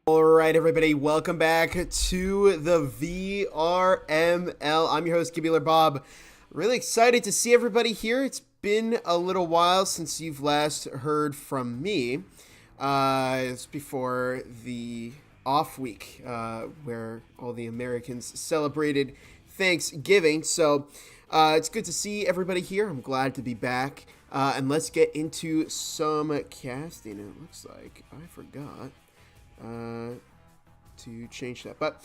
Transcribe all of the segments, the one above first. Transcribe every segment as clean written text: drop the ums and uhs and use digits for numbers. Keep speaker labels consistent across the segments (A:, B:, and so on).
A: All right, everybody, welcome back to the VRML. I'm your host, Gibular Bob. Really excited to see everybody here. It's been a little while since you've last heard from me. It's before the off week where all the Americans celebrated Thanksgiving. So it's good to see everybody here. I'm glad to be back. And let's get into some casting. It looks like I forgot to change that, but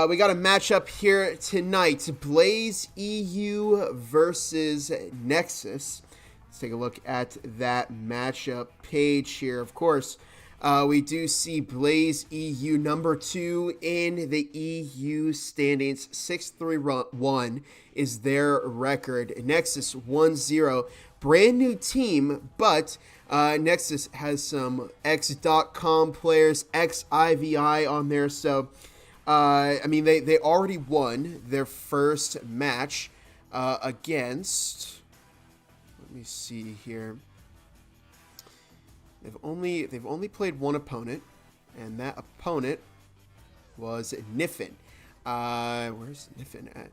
A: we got a matchup here tonight: Blaze EU versus Nexus. Let's take a look at that matchup page here. Of course, we do see Blaze EU number 2 in the EU standings. 6-3-1 is their record. Nexus 1-0. Brand new team, but Nexus has some X.com players, XIVI on there. So, I mean, they already won their first match against. Let me see here. They've only played one opponent, and that opponent was Niffin. Where's Niffin at?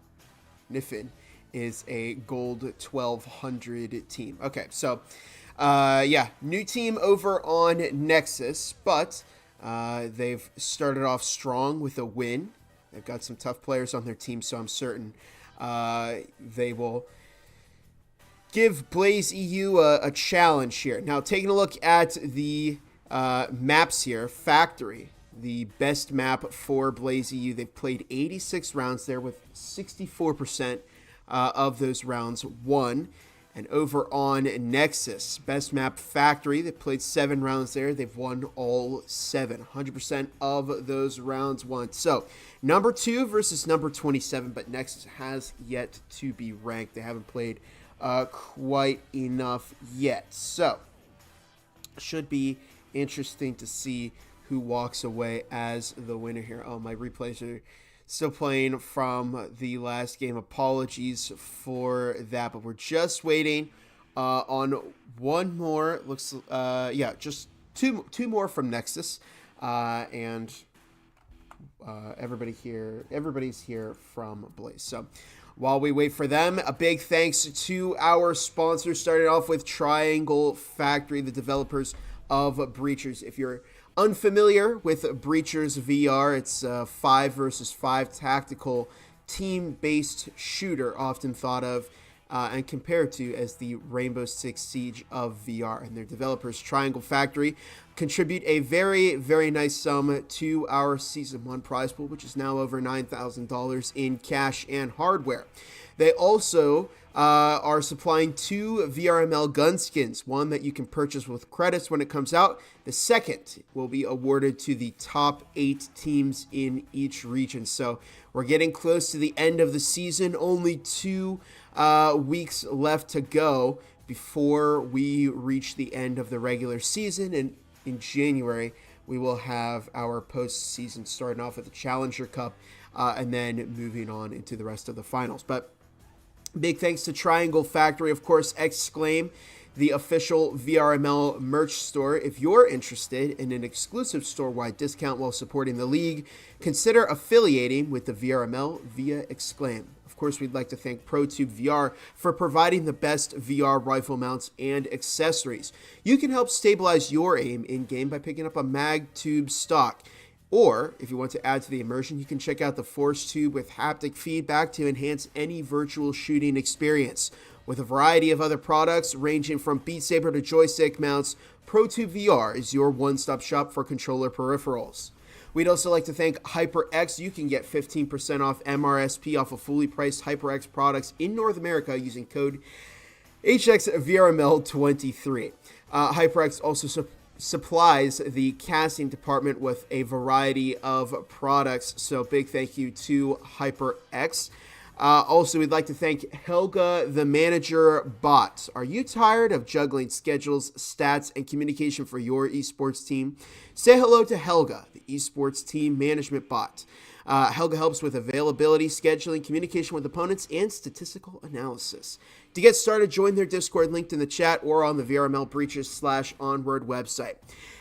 A: Niffin is a gold 1200 team. Okay, so yeah, new team over on Nexus, but they've started off strong with a win. They've got some tough players on their team, so I'm certain they will give Blaze EU a challenge here. Now, taking a look at the maps here, Factory, the best map for Blaze EU. They've played 86 rounds there with 64% of those rounds won. And over on Nexus, best map Factory, they played 7 rounds there. They've won all 7. 100% of those rounds won. So, number 2 versus number 27, but Nexus has yet to be ranked. They haven't played quite enough yet. So, should be interesting to see who walks away as the winner here. Oh, my replays are still playing from the last game. Apologies for that, but we're just waiting on one more. Looks, yeah, just two more from Nexus, and everybody's here from Blaze. So while we wait for them, a big thanks to our sponsors. Starting off with Triangle Factory, the developers of Breachers. If you're unfamiliar with Breachers VR, it's a 5 versus 5 tactical team-based shooter, often thought of and compared to as the Rainbow Six Siege of VR. And their developers, Triangle Factory, contribute a very, very nice sum to our Season 1 prize pool, which is now over $9,000 in cash and hardware. They also are supplying 2 VRML gun skins, one that you can purchase with credits when it comes out. The second will be awarded to the top 8 teams in each region. So we're getting close to the end of the season. Only 2 weeks left to go before we reach the end of the regular season. And in January, we will have our postseason starting off with the Challenger Cup and then moving on into the rest of the finals. But big thanks to Triangle Factory, of course, Exclaim, the official VRML merch store. If you're interested in an exclusive store-wide discount while supporting the league, consider affiliating with the VRML via Exclaim. Of course, we'd like to thank ProTube VR for providing the best VR rifle mounts and accessories. You can help stabilize your aim in-game by picking up a mag tube stock. Or, if you want to add to the immersion, you can check out the Force Tube with haptic feedback to enhance any virtual shooting experience. With a variety of other products ranging from Beat Saber to joystick mounts, ProTube VR is your one-stop shop for controller peripherals. We'd also like to thank HyperX. You can get 15% off MRSP off of fully priced HyperX products in North America using code HXVRML23. HyperX also supplies the casting department with a variety of products, so big thank you to HyperX. Also, we'd like to thank Helga, the manager bot. Are you tired of juggling schedules, stats, and communication for your esports team? Say hello to Helga, the esports team management bot. Helga helps with availability, scheduling, communication with opponents, and statistical analysis. To get started, join their Discord linked in the chat or on the VRML Breachers/Onward website.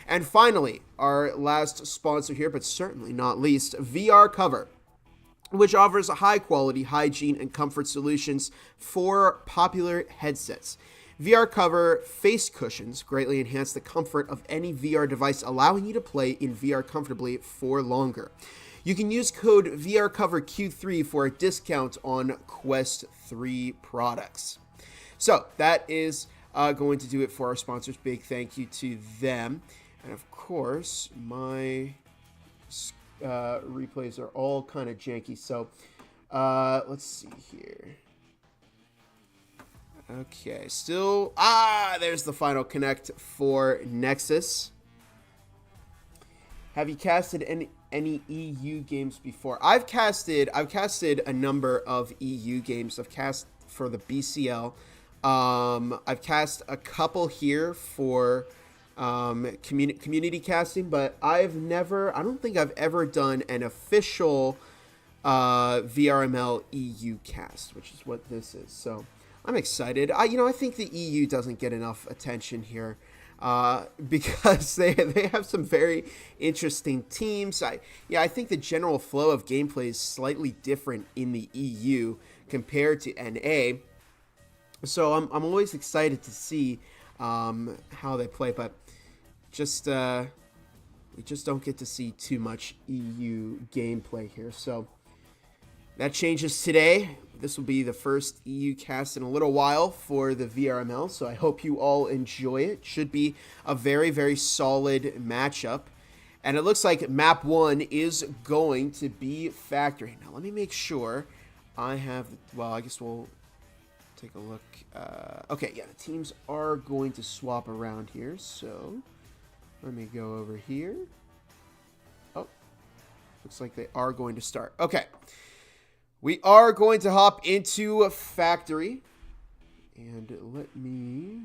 A: And finally, our last sponsor here, but certainly not least, VR Cover, which offers high-quality hygiene and comfort solutions for popular headsets. VR Cover face cushions greatly enhance the comfort of any VR device, allowing you to play in VR comfortably for longer. You can use code VRCoverQ3 for a discount on Quest 3 products. So that is going to do it for our sponsors. Big thank you to them. And of course, my replays are all kind of janky. So let's see here. Okay, still, there's the final connect for Nexus. Have you casted any EU games before? I've casted a number of EU games. I've cast for the BCL. I've cast a couple here for community casting, but I don't think I've ever done an official VRML EU cast, which is what this is. So I'm excited. I think the EU doesn't get enough attention here. Because they have some very interesting teams. I think the general flow of gameplay is slightly different in the EU compared to NA. So I'm always excited to see how they play, but we just don't get to see too much EU gameplay here. So that changes today. This will be the first EU cast in a little while for the VRML, so I hope you all enjoy it. Should be a very, very solid matchup. And it looks like map 1 is going to be Factory. Now, let me make sure I have, I guess we'll take a look. Okay, yeah, the teams are going to swap around here, so let me go over here. Oh, looks like they are going to start. Okay. We are going to hop into Factory, and let me,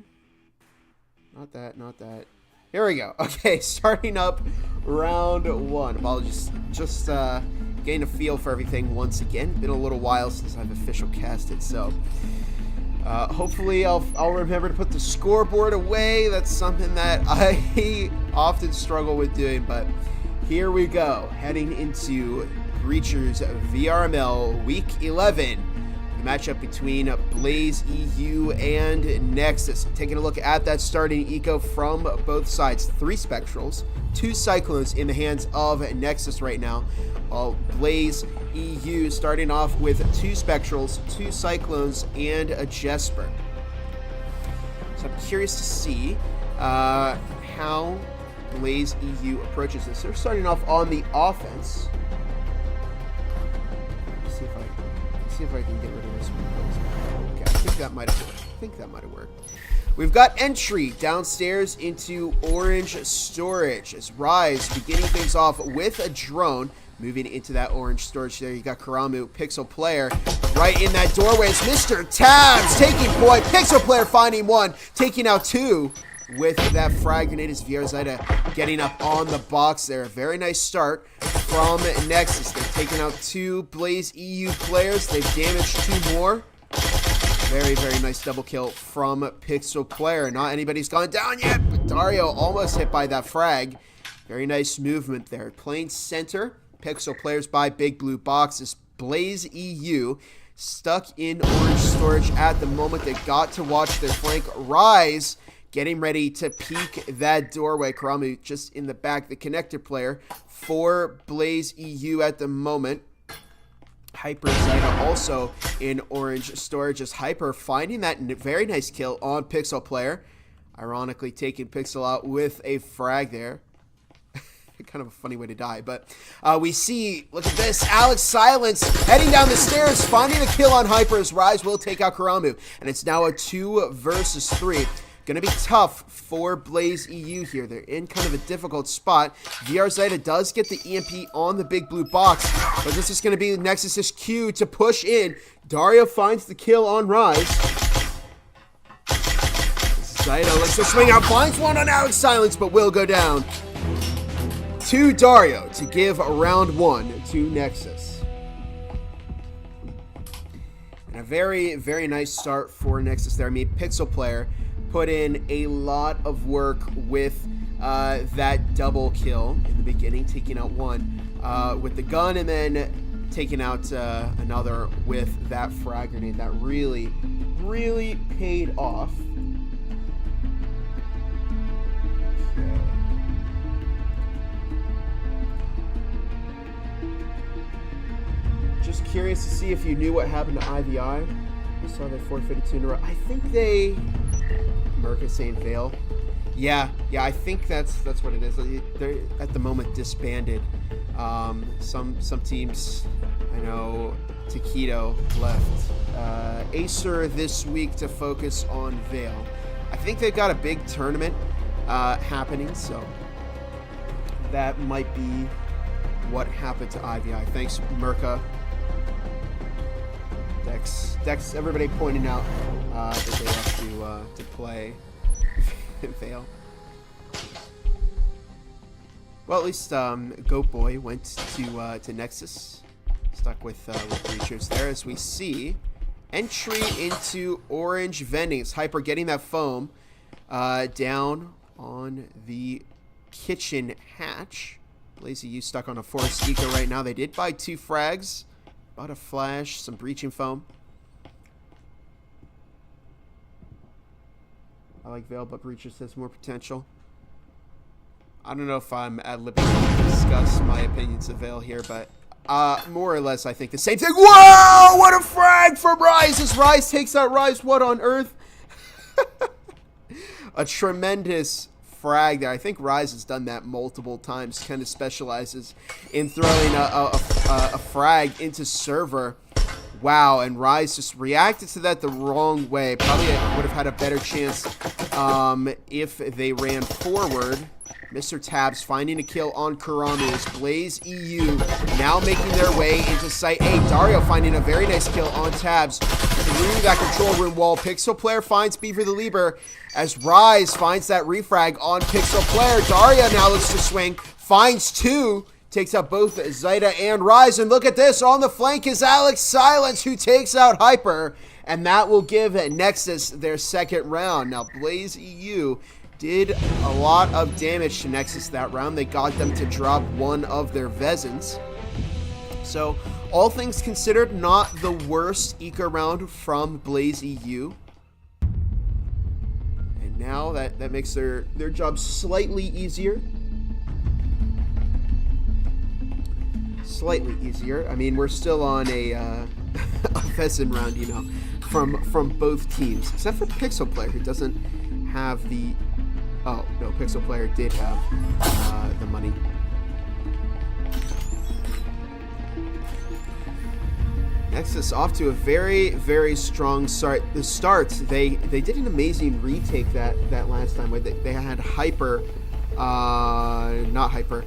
A: not that. Here we go. Okay, starting up round 1. Apologies, just getting a feel for everything once again. Been a little while since I've official casted, so hopefully I'll remember to put the scoreboard away. That's something that I often struggle with doing, but here we go, heading into Breachers VRML Week 11. The matchup between Blaze EU and Nexus. Taking a look at that starting eco from both sides. 3 Spectrals, 2 Cyclones in the hands of Nexus right now. While Blaze EU starting off with 2 Spectrals, 2 Cyclones, and a Jesper. So I'm curious to see how Blaze EU approaches this. They're starting off on the offense. See if I can get rid of this one. Okay, I think that might have worked. We've got entry downstairs into Orange Storage as Rise beginning things off with a drone. Moving into that Orange Storage there, you got Karamu, Pixel Player, right in that doorway. It's Mr. Tabs taking point. Pixel Player finding 1, taking out 2 with that frag grenade as VR Zeta getting up on the box there. A very nice start from Nexus. They've taken out 2 Blaze EU players. They've damaged 2 more. Very, very nice double kill from Pixel Player. Not anybody's gone down yet, but Dario almost hit by that frag. Very nice movement there. Playing center. Pixel Players by Big Blue Boxes. Blaze EU stuck in Orange Storage at the moment. They got to watch their flank. Rise getting ready to peek that doorway. Karamu just in the back, the connector player for Blaze EU at the moment. Hyper Zeta also in Orange Storage as Hyper finding that very nice kill on Pixel Player. Ironically taking Pixel out with a frag there. Kind of a funny way to die, but we see, look at this, Alex Silence heading down the stairs, finding the kill on Hyper as Rise will take out Karamu, and it's now a 2 versus 3. Going to be tough for Blaze EU here. They're in kind of a difficult spot. VR Zeta does get the EMP on the big blue box, but this is going to be Nexus's cue to push in. Dario finds the kill on Rise. Zeta looks to swing out, finds one on Alex Silence, but will go down to Dario to give round 1 to Nexus. And a very, very nice start for Nexus there. I mean, Pixel Player put in a lot of work with that double kill in the beginning, taking out one with the gun and then taking out another with that frag grenade. That really, really paid off. Just curious to see if you knew what happened to IVI. I saw they forfeited 2 in a row. I think they... Merc is saying Vale. Yeah, I think that's what it is. They're at the moment disbanded. Some teams, I know Taquito left Acer this week to focus on Vale. I think they've got a big tournament happening, so that might be what happened to IVI. Thanks, Merca. Dex, everybody pointing out that they have to play and fail. Well, at least Goat Boy went to Nexus, stuck with Breachers there, as we see entry into orange vending. It's Hyper getting that foam down on the kitchen hatch. Lazy U stuck on a forced eco right now. They did buy 2 frags. Bought a flash, some breaching foam. I like Vale, but Breachers has more potential. I don't know if I'm at liberty to discuss my opinions of Vale here, but more or less I think the same thing. Whoa! What a frag from Rise! As Rise takes out Rise, what on earth? A tremendous frag there. I think Rise has done that multiple times. Kind of specializes in throwing a frag into server. Wow, and Rise just reacted to that the wrong way. Probably would have had a better chance if they ran forward. Mr. Tabs finding a kill on Karamu as Blaze EU now making their way into Site 8. Dario finding a very nice kill on Tabs through that control room wall. Pixel Player finds Beaver the Lieber as Rise finds that refrag on Pixel Player. Dario now looks to swing, finds 2, takes out both Zeta and Rise. And look at this, on the flank is Alex Silence, who takes out Hyper, and that will give Nexus their second round. Now, Blaze EU did a lot of damage to Nexus that round. They got them to drop one of their Vezins. So, all things considered, not the worst eco round from Blaze EU. And now that makes their job slightly easier. Slightly easier. I mean, we're still on a Vezin round, you know, from both teams, except for Pixel Player, who doesn't have the... Oh, no, Pixel Player did have the money. Nexus off to a very, very strong start. The start, they did an amazing retake that last time, where they had Hyper, not Hyper,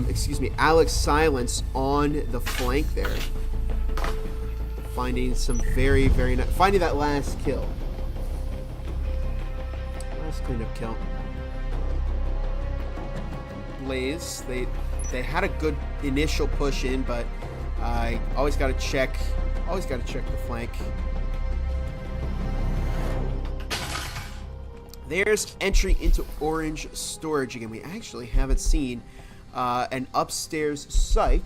A: excuse me, Alex Silence on the flank there. Finding some very, very nice, finding that last kill. Last cleanup kill. Blaze, they had a good initial push in, but I always got to check the flank. There's entry into orange storage again. We actually haven't seen an upstairs site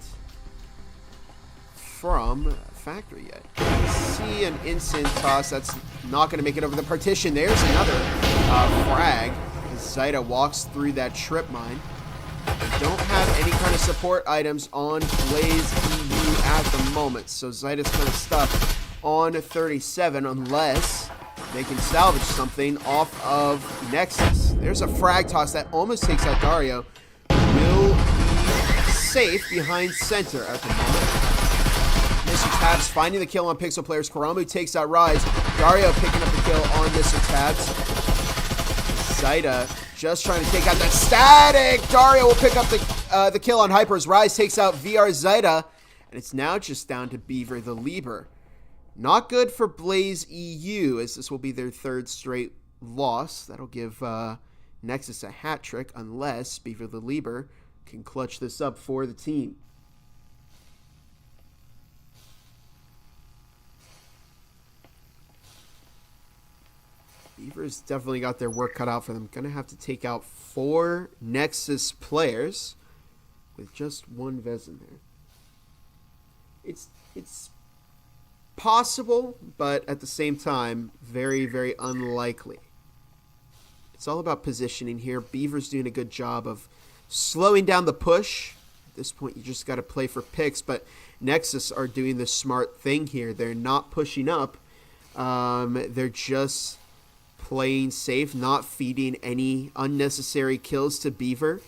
A: from factory yet. See an instant toss that's not going to make it over the partition. There's another frag as Zeta walks through that trip mine. They don't have any kind of support items on Blaze EU at the moment, so Zeta's kind of stuck on 37 unless they can salvage something off of Nexus. There's a frag toss that almost takes out Dario. Will be safe behind center at the moment. Mr. Tabs finding the kill on Pixel Players. Karamu takes out Rise. Dario picking up the kill on Mr. Tabs. Zaida just trying to take out that static. Dario will pick up the kill on Hyper as Rise takes out VR Zaida. And it's now just down to Beaver the Lieber. Not good for Blaze EU, as this will be their third straight loss. That'll give Nexus a hat trick, unless Beaver the Lieber can clutch this up for the team. Beaver's definitely got their work cut out for them. Gonna have to take out 4 Nexus players with just 1 Vezin there. It's possible, but at the same time, very, very unlikely. It's all about positioning here. Beaver's doing a good job of slowing down the push. At this point, you just got to play for picks, but Nexus are doing the smart thing here. They're not pushing up. They're just playing safe, not feeding any unnecessary kills to Beaver.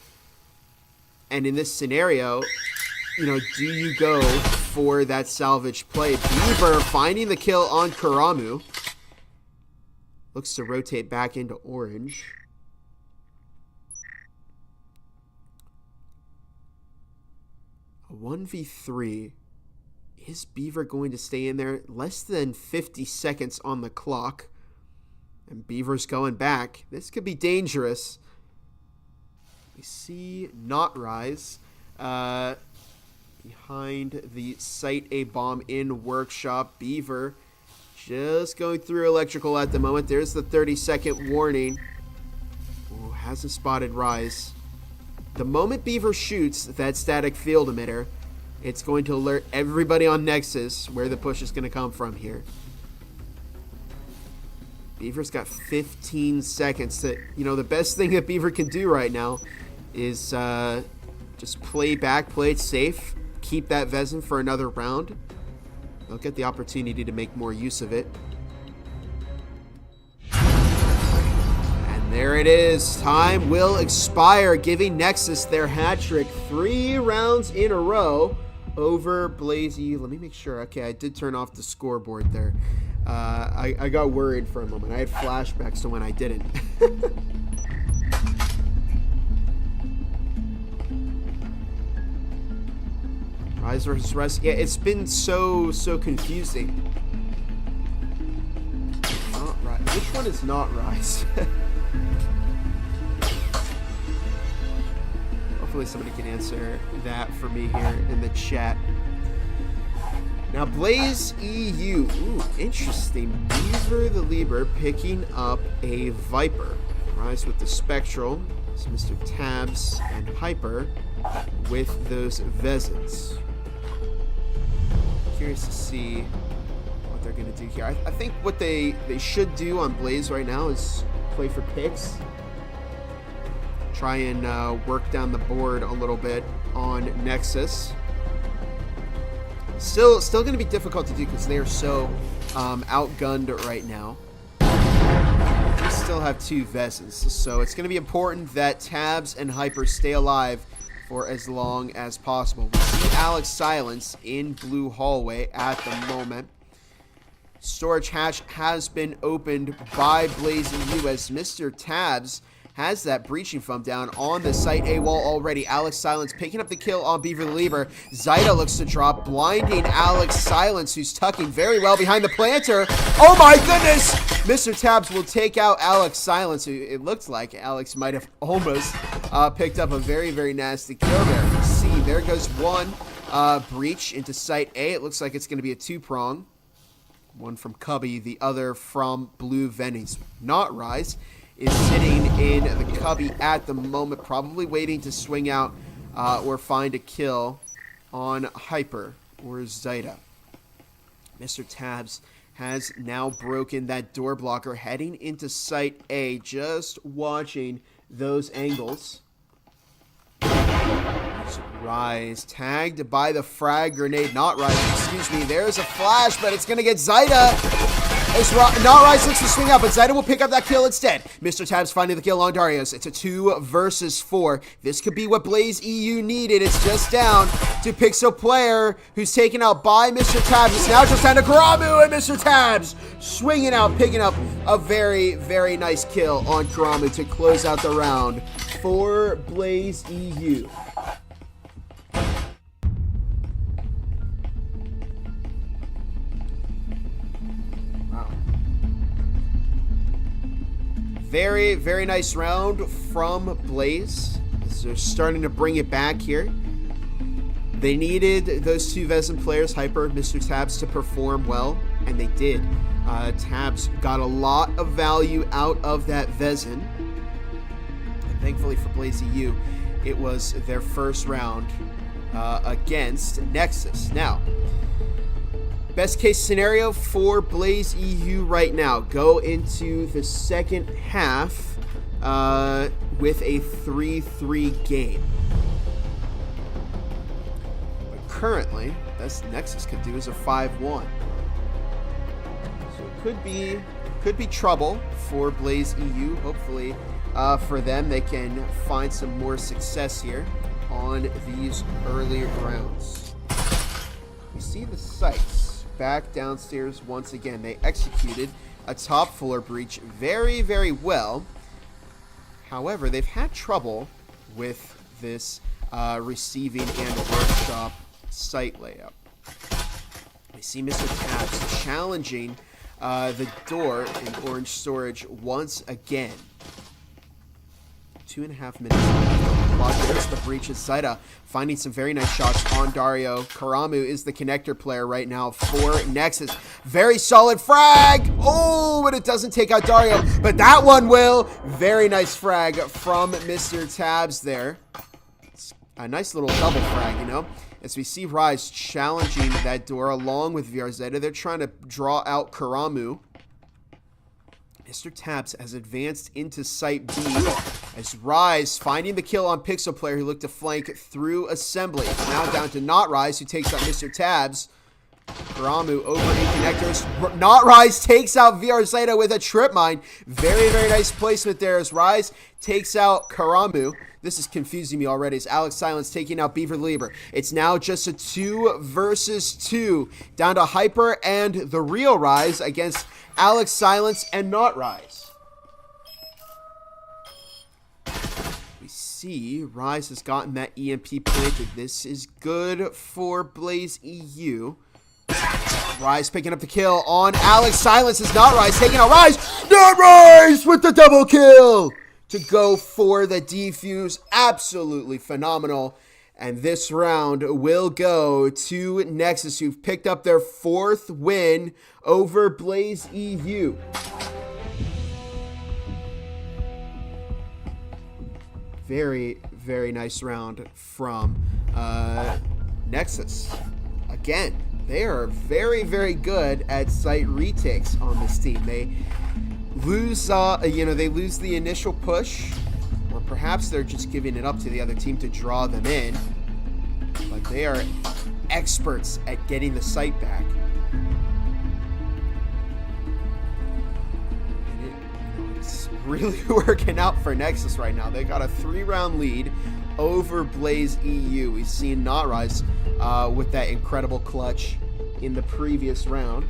A: And in this scenario, you know, do you go for that salvage play? Beaver finding the kill on Karamu. Looks to rotate back into orange. A 1v3. Is Beaver going to stay in there? Less than 50 seconds on the clock. And Beaver's going back. This could be dangerous. We see Not Rise behind the Site A bomb in Workshop. Beaver just going through electrical at the moment. There's the 30-second warning. Ooh, hasn't spotted Rise. The moment Beaver shoots that static field emitter, it's going to alert everybody on Nexus where the push is going to come from here. Beaver's got 15 seconds to, you know, the best thing that Beaver can do right now is just play back, play it safe, keep that Vezin for another round. They'll get the opportunity to make more use of it. And there it is. Time will expire, giving Nexus their hat trick 3 rounds in a row over Blazy. Let me make sure. Okay, I did turn off the scoreboard there. I got worried for a moment. I had flashbacks to when I didn't. Rise versus Rise. Yeah, it's been so confusing. Not Rise. Which one is Not Rise? Hopefully somebody can answer that for me here in the chat. Now, Blaze EU. Ooh, interesting. Beaver the Lieber picking up a Viper. Rise with the Spectral. It's Mr. Tabs and Hyper with those Vezins. Curious to see what they're going to do here. I think what they should do on Blaze right now is play for picks. Try and work down the board a little bit on Nexus. Still going to be difficult to do because they are so outgunned right now. We still have 2 Vezins, so it's going to be important that Tabs and Hyper stay alive for as long as possible. We see Alex Silence in blue hallway at the moment. Storage hatch has been opened by Blazing U as Mr. Tabs has that breaching foam down on the Site A wall already. Alex Silence picking up the kill on Beaver the Lieber. Zaida looks to drop, blinding Alex Silence, who's tucking very well behind the planter. Oh my goodness! Mr. Tabs will take out Alex Silence, who it looks like Alex might have almost picked up a very, very nasty kill there. You see, there goes one breach into Site A. It looks like it's going to be a 2-prong. One from Cubby, the other from Blue Vennies. Not Rise is sitting in the Cubby at the moment, probably waiting to swing out or find a kill on Hyper or Zaida. Mr. Tabs has now broken that door blocker, heading into Site A, just watching those angles. Rise tagged by the frag grenade. Not Rise, excuse me. There's a flash, but it's going to get Zaida. As Not Rise looks to swing up, but Zeta will pick up that kill instead. Mr. Tabs finding the kill on Darius. It's a 2 versus 4. This could be what Blaze EU needed. It's just down to Pixel Player, who's taken out by Mr. Tabs. It's now just down to Karamu, and Mr. Tabs swinging out, picking up a very, very nice kill on Karamu to close out the round for Blaze EU. Very, very nice round from Blaze. They're starting to bring it back here. They needed those 2 Vezin players, Hyper and Mr. Tabs, to perform well, and they did. Tabs got a lot of value out of that Vezin. And thankfully for Blaze EU, it was their first round against Nexus. Now, best case scenario for Blaze EU right now, go into the second half with a 3-3 game. But currently, best Nexus could do is a 5-1. So it could be trouble for Blaze EU. Hopefully for them, they can find some more success here on these earlier rounds. We see the sights back downstairs once again. They executed a top floor breach very, very well. However, they've had trouble with this receiving and workshop site layout. We see Mr. Tabs challenging the door in orange storage once again. 2.5 minutes left. There's the breaches. Zaida finding some very nice shots on Dario. Karamu is the connector player right now for Nexus. Very solid frag. Oh, but it doesn't take out Dario. But that one will. Very nice frag from Mr. Tabs there. It's a nice little double frag, you know. As we see Rise challenging that door along with VRZ. They're trying to draw out Karamu. Mr. Tabs has advanced into Site B as Rise finding the kill on Pixel Player, who looked to flank through Assembly. It's now down to Not Rise, who takes out Mr. Tabs. Karamu over in connectors. Not Rise takes out VR Zeta with a trip mine. Very, very nice placement there as Rise takes out Karamu. This is confusing me already as Alex Silence taking out Beaver Lieber. It's now just a 2 versus 2. Down to Hyper and the real Rise against Alex Silence and Not Rise. We see Rise has gotten that EMP planted. This is good for Blaze EU. Rise picking up the kill on Alex Silence is Not Rise taking out Rise. Not Rise with the double kill to go for the defuse. Absolutely phenomenal. And this round will go to Nexus, who've picked up their 4th win over Blaze EU. Very, very nice round from Nexus. Again, they are very, very good at site retakes on this team. They lose, they lose the initial push, or perhaps they're just giving it up to the other team to draw them in. But they are experts at getting the site back. And it's really working out for Nexus right now. They got a 3-round lead over Blaze EU. We've seen Not Rise with that incredible clutch in the previous round.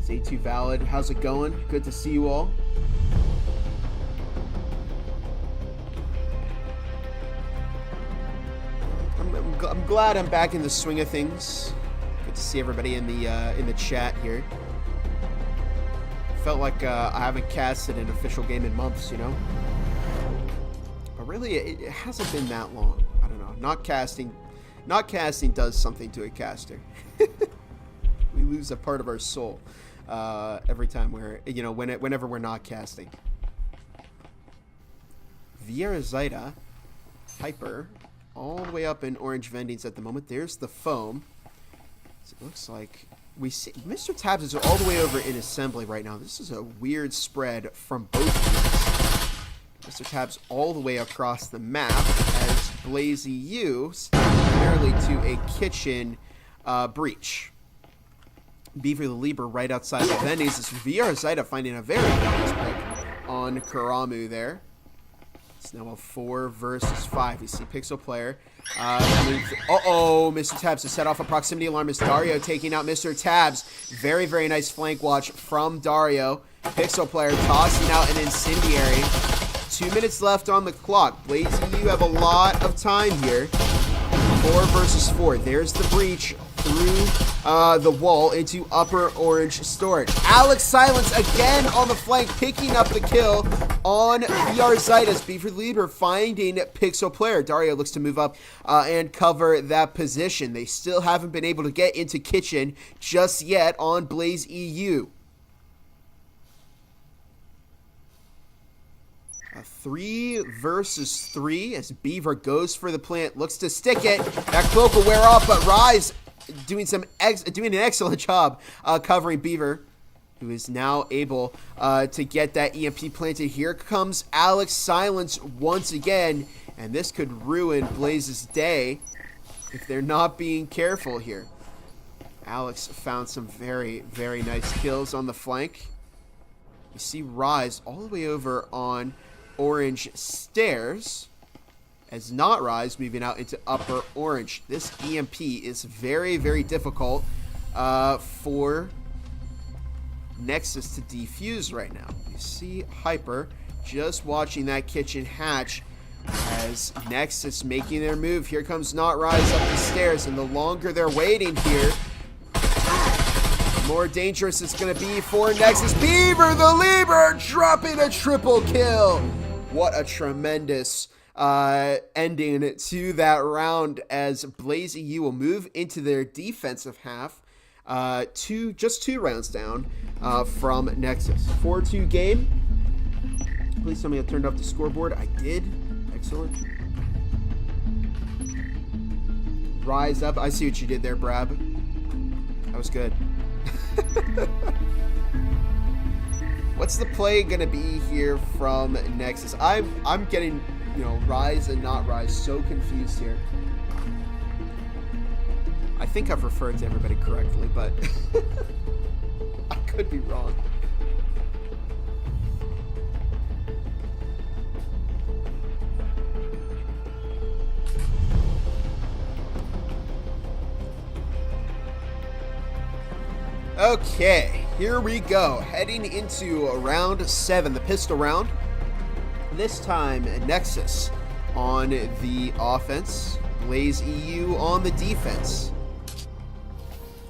A: A2 Valid, how's it going? Good to see you all. I'm glad I'm back in the swing of things. Good to see everybody in the chat here. Felt like I haven't casted an official game in months, you know. But really, it hasn't been that long. I don't know. Not casting does something to a caster. We lose a part of our soul every time whenever we're not casting. Vieira Zaida, Hyper, all the way up in orange vendings at the moment. There's the foam. So it looks like we see Mr. Tabs is all the way over in assembly right now. This is a weird spread from both teams. Mr. Tabs all the way across the map as Blaze EU, primarily to a kitchen breach. Beaver the Lieber right outside the Vendies. This VRML finding a very nice pick on Karamu there. It's now a 4 versus 5. We see Pixel Player. Mr. Tabs has set off a proximity alarm. Miss Dario taking out Mr. Tabs. Very, very nice flank watch from Dario. Pixel Player tossing out an incendiary. 2 minutes left on the clock. Blaze, you have a lot of time here. 4 versus 4. There's the breach through the wall into upper orange storage. Alex Silence again on the flank, picking up the kill on VRML. Beaver Lieber finding Pixel Player. Dario looks to move up and cover that position. They still haven't been able to get into kitchen just yet on Blaze EU. A 3 versus 3 as Beaver goes for the plant, looks to stick it. That cloak will wear off, but Rise doing an excellent job covering Beaver, who is now able to get that EMP planted. Here comes Alex Silence once again, and this could ruin Blaze's day if they're not being careful here. Alex found some very, very nice kills on the flank. You see Rise all the way over on orange stairs, as Not Rise moving out into upper orange. This EMP is very, very difficult for Nexus to defuse right now. You see Hyper just watching that kitchen hatch as Nexus making their move. Here comes Not Rise up the stairs, and the longer they're waiting here, the more dangerous it's going to be for Nexus. Beaver the Lieber dropping a triple kill. What a tremendous ending to that round as Blaze EU will move into their defensive half. Just 2 rounds down from Nexus. 4-2 game. Please tell me I turned off the scoreboard. I did. Excellent. Rise up. I see what you did there, Brab. That was good. What's the play gonna be here from Nexus? I'm getting, Rise and Not Rise so confused here. I think I've referred to everybody correctly, but I could be wrong. Okay, here we go. Heading into round 7, the pistol round. This time, Nexus on the offense, Blaze EU on the defense.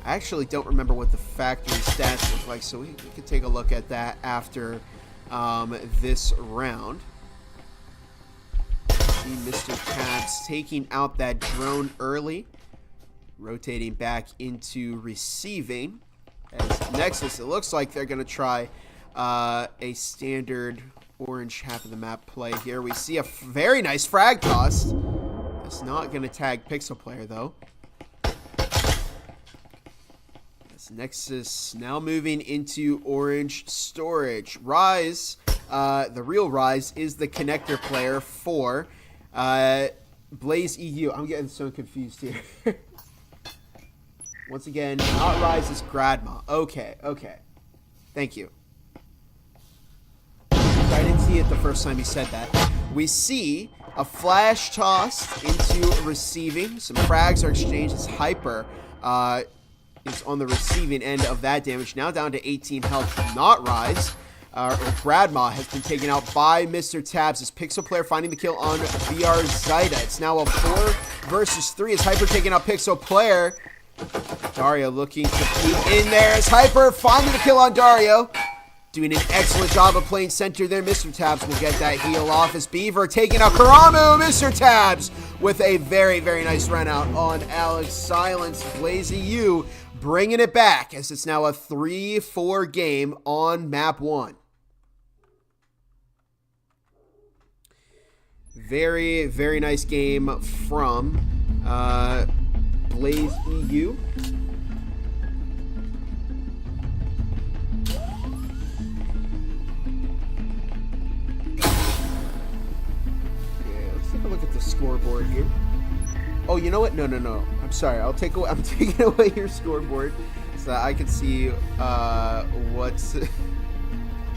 A: I actually don't remember what the factory stats look like, so we could take a look at that after this round. See Mr. Tabs taking out that drone early, rotating back into receiving. As Nexus, it looks like they're going to try a standard orange half of the map play here. We see a very nice frag toss. It's not going to tag Pixel Player, though. As Nexus now moving into orange storage. Rise, the real Rise, is the connector player for Blaze EU. I'm getting so confused here. Once again, Not Rise is Gradma. Okay. Thank you. I didn't see it the first time he said that. We see a flash toss into receiving. Some frags are exchanged as Hyper is on the receiving end of that damage. Now down to 18 health. Not Rise. Gradma has been taken out by Mr. Tabs as Pixel Player finding the kill on VRML. It's now a 4 versus 3 as Hyper taking out Pixel Player. Dario looking to be in there as Hyper finding the kill on Dario. Doing an excellent job of playing center there. Mr. Tabs will get that heal off as Beaver taking out Karamu. Mr. Tabs with a very, very nice run out on Alex Silence. Blaze EU bringing it back as it's now a 3-4 game on map 1. Very, very nice game from Blaze EU. Let's take a look at the scoreboard here. Oh, you know what? No. I'm sorry. I'm taking away your scoreboard so that I can see what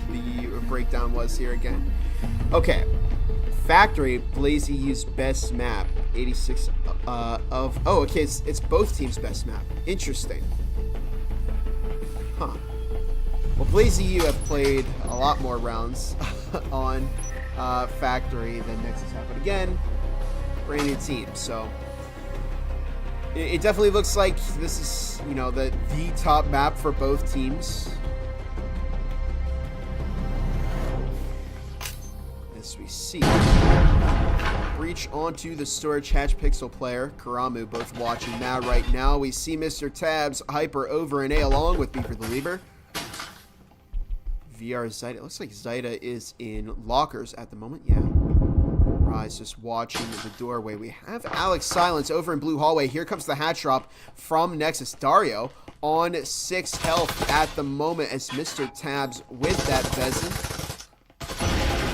A: the breakdown was here again. Okay. Factory, Blaze EU's best map, 86 of... Oh, okay, it's both teams' best map. Interesting. Huh. Well, Blaze EU have played a lot more rounds on Factory than Nexus have. But again, brand new team, so... It definitely looks like this is, you know, the top map for both teams. As we see, breach onto the storage hatch pixel player, Karamu, both watching that right now. We see Mr. Tabs, Hyper over and A along with Beaver the Lever. VR Zyda, it looks like Zyda is in lockers at the moment, yeah. Rise just watching the doorway. We have Alex Silence over in blue hallway. Here comes the hatch drop from Nexus. Dario on 6 health at the moment as Mr. Tabs with that Vezin.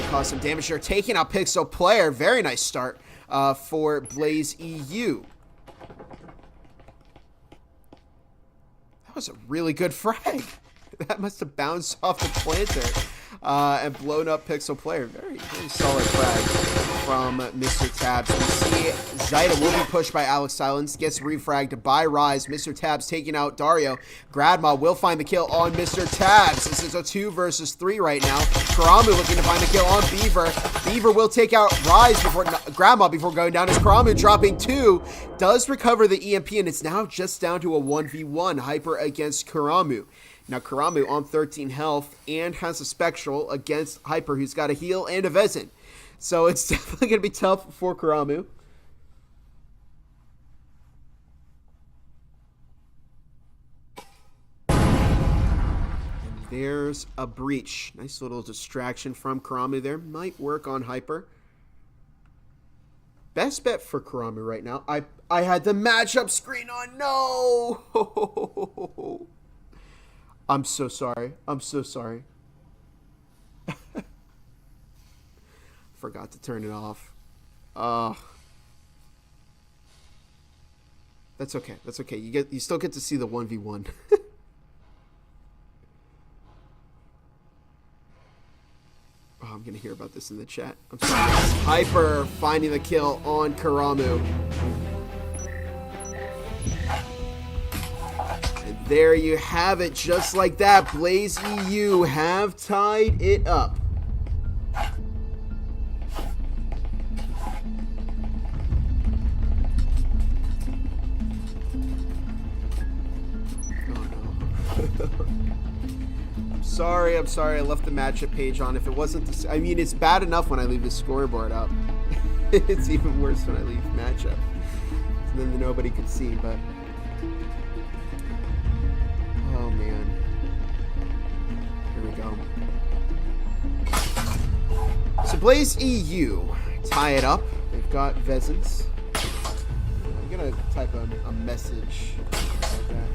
A: Cause some damage here, taking out Pixel Player. Very nice start for Blaze EU. That was a really good frag. That must have bounced off the planter and blown up Pixel Player. Very, very solid frag from Mr. Tabs. We see Zyda will be pushed by Alex Silence. Gets refragged by Rise. Mr. Tabs taking out Dario. Gradma will find the kill on Mr. Tabs. This is a 2 versus 3 right now. Karamu looking to find the kill on Beaver. Beaver will take out Rise before Gradma before going down as Karamu dropping 2. Does recover the EMP, and it's now just down to a 1v1. Hyper against Karamu. Now, Karamu on 13 health and has a Spectral against Hyper, who's got a heal and a Vezin. So it's definitely going to be tough for Karamu. And there's a breach. Nice little distraction from Karamu there. Might work on Hyper. Best bet for Karamu right now. I had the matchup screen on. No! I'm so sorry. I'm so sorry. Forgot to turn it off. That's okay. That's okay. You still get to see the 1v1. Oh, I'm gonna hear about this in the chat. I'm sorry. Hyper finding the kill on Karamu. And there you have it, just like that. Blaze EU have tied it up. I'm sorry, I left the matchup page on. If it wasn't the, I mean, it's bad enough when I leave the scoreboard up. It's even worse when I leave matchup. So then nobody could see, but... Oh, man. Here we go. So Blaze EU tie it up. They've got Vezins. I'm going to type a message like that.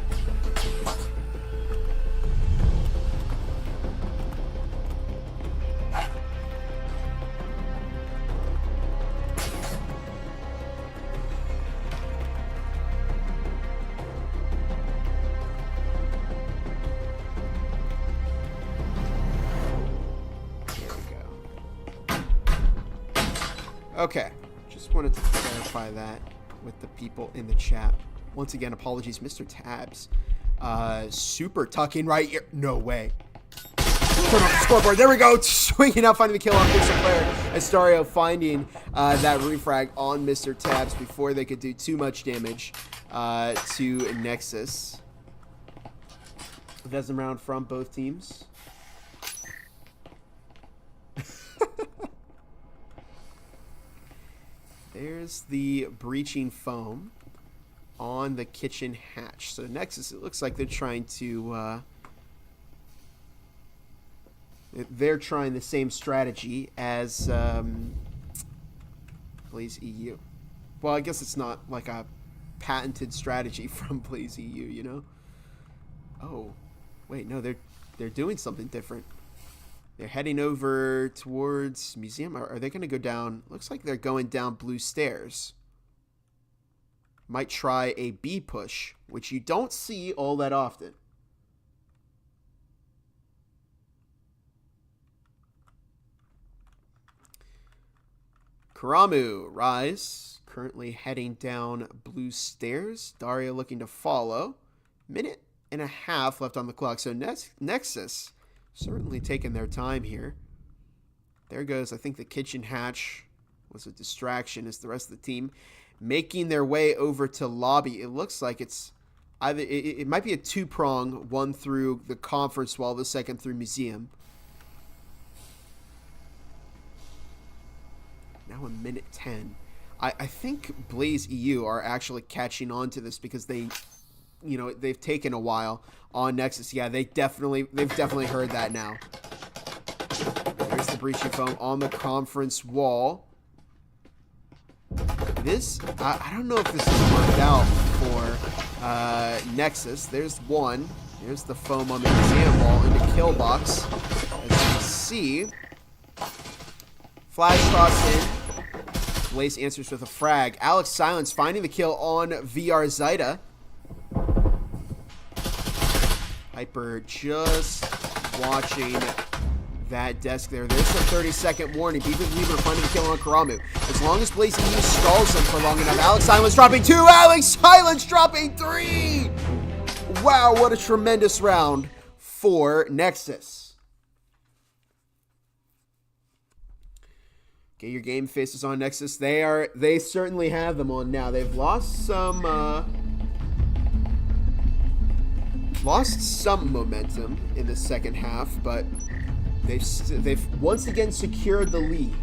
A: Okay, just wanted to clarify that with the people in the chat. Once again, apologies, Mr. Tabs. Super tucking right here. No way. Turn off the scoreboard. There we go. Swinging out, finding the kill on Pixel Player. Astario finding that refrag on Mr. Tabs before they could do too much damage to Nexus. Vezin round from both teams. There's the breaching foam on the kitchen hatch. So Nexus, it looks like they're trying to... they're trying the same strategy as Blaze EU. Well, I guess it's not like a patented strategy from Blaze EU, you know? Oh, wait, no, they're doing something different. They're heading over towards museum. Are they going to go down? Looks like they're going down blue stairs. might try a B push, which you don't see all that often. Karamu, Rise, currently heading down blue stairs. Dario looking to follow. Minute and a half left on the clock. So Nexus certainly taking their time here. There goes, I think the kitchen hatch was a distraction as the rest of the team making their way over to lobby. It looks like it's either, it might be a two-prong, one through the conference wall, the second through museum. Now a minute 10. I think Blaze EU are actually catching on to this because they, you know, they've taken a while on Nexus. Yeah, they've definitely heard that now. There's the breaching foam on the conference wall. This, I don't know if this has worked out for Nexus. There's one. There's the foam on the exam wall into kill box. As you can see, flash toss in. Blaze answers with a frag. Alex Silence finding the kill on VRML. Hyper just watching that desk there. There's a 30-second warning. Beaver Weaver finding the kill on Karamu. As long as Blaze EU stalls him for long enough. Alex Silence dropping 2. Alex Silence dropping 3. Wow, what a tremendous round for Nexus. Get your game faces on Nexus. They certainly have them on now. They've lost some momentum in the second half, but they've once again secured the lead.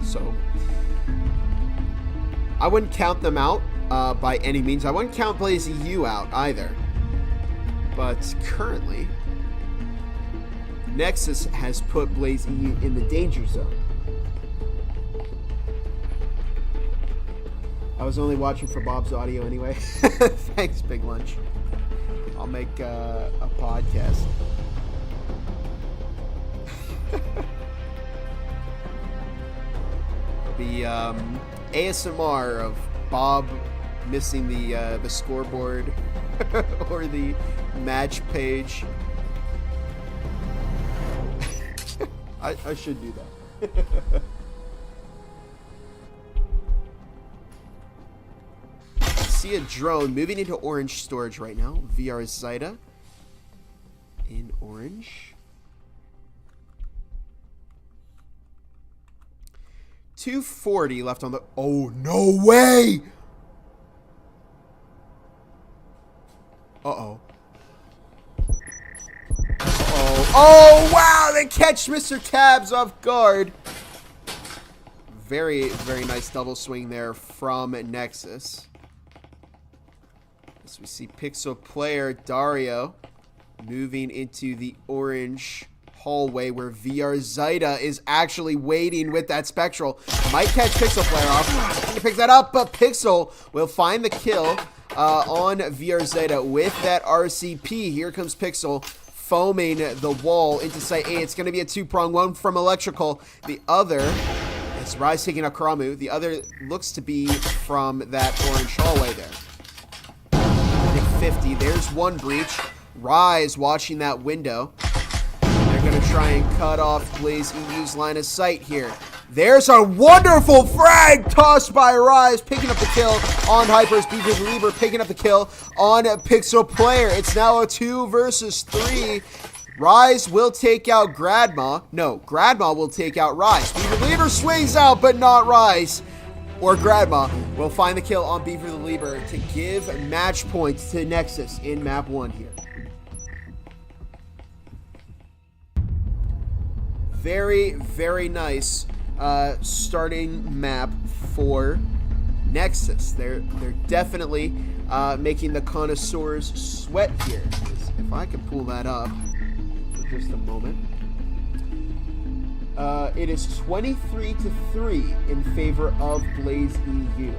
A: So I wouldn't count them out by any means. I wouldn't count Blaze EU out either. But currently, Nexus has put Blaze EU in the danger zone. I was only watching for Bob's audio anyway. Thanks, Big Lunch. I'll make a podcast. The ASMR of Bob missing the scoreboard or the match page. I should do that. See a drone moving into orange storage right now. VRML in orange. 240 left on the... Oh, no way! Uh-oh. Oh, wow! They catch Mr. Tabs off guard. Very, very nice double swing there from Nexus. As we see Pixel player Dario moving into the orange hallway where VRML is actually waiting with that Spectral. Might catch Pixel player off. He picks that up, but Pixel will find the kill on VRML with that RCP. Here comes Pixel foaming the wall into site A. It's going to be a two-prong, one from electrical. The other is Rise taking out Karamu. The other looks to be from that orange hallway there. 50. There's one breach. Rise watching that window. They're going to try and cut off Blaze EU's line of sight here. There's a wonderful frag tossed by Rise, picking up the kill on Hyper's. Beaver Lieber picking up the kill on Pixel Player. It's now a 2 versus 3. Rise will take out Gradma. No, Gradma will take out Rise. Beaver Lieber swings out, but not Rise. Or Gradma will find the kill on Beaver the Lieber to give match points to Nexus in map 1 here. Very, very nice starting map for Nexus. They're definitely making the connoisseurs sweat here. If I can pull that up for just a moment. It is 23-3 in favor of Blaze EU.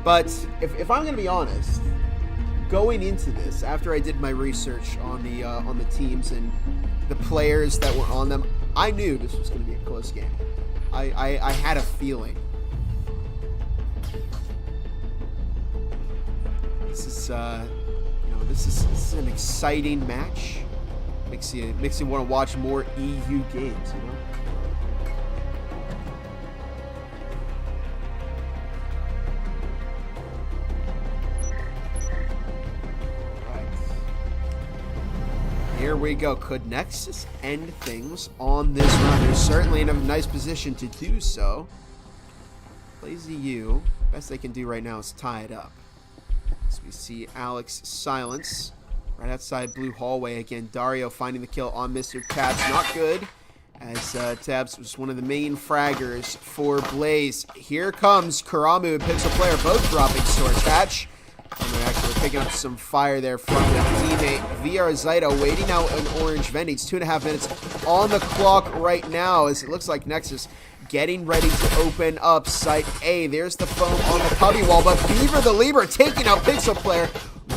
A: But if I'm going to be honest, going into this, after I did my research on the teams and the players that were on them, I knew this was going to be a close game. I had a feeling. This is this is an exciting match. Makes you want to watch more EU games, Here we go. Could Nexus end things on this round? They're certainly in a nice position to do so. Plays EU. Best they can do right now is tie it up. So we see Alex silence right outside blue hallway. Again, Dario finding the kill on Mr. Tabs. Not good, as Tabs was one of the main fraggers for Blaze. Here comes Karamu and Pixel Player both dropping Sword Patch. And they're actually picking up some fire there from their teammate. VRML waiting out an orange vent. It's 2.5 minutes on the clock right now, as it looks like Nexus getting ready to open up site A. There's the foam on the cubby wall, but Beaver the Libra taking out Pixel Player.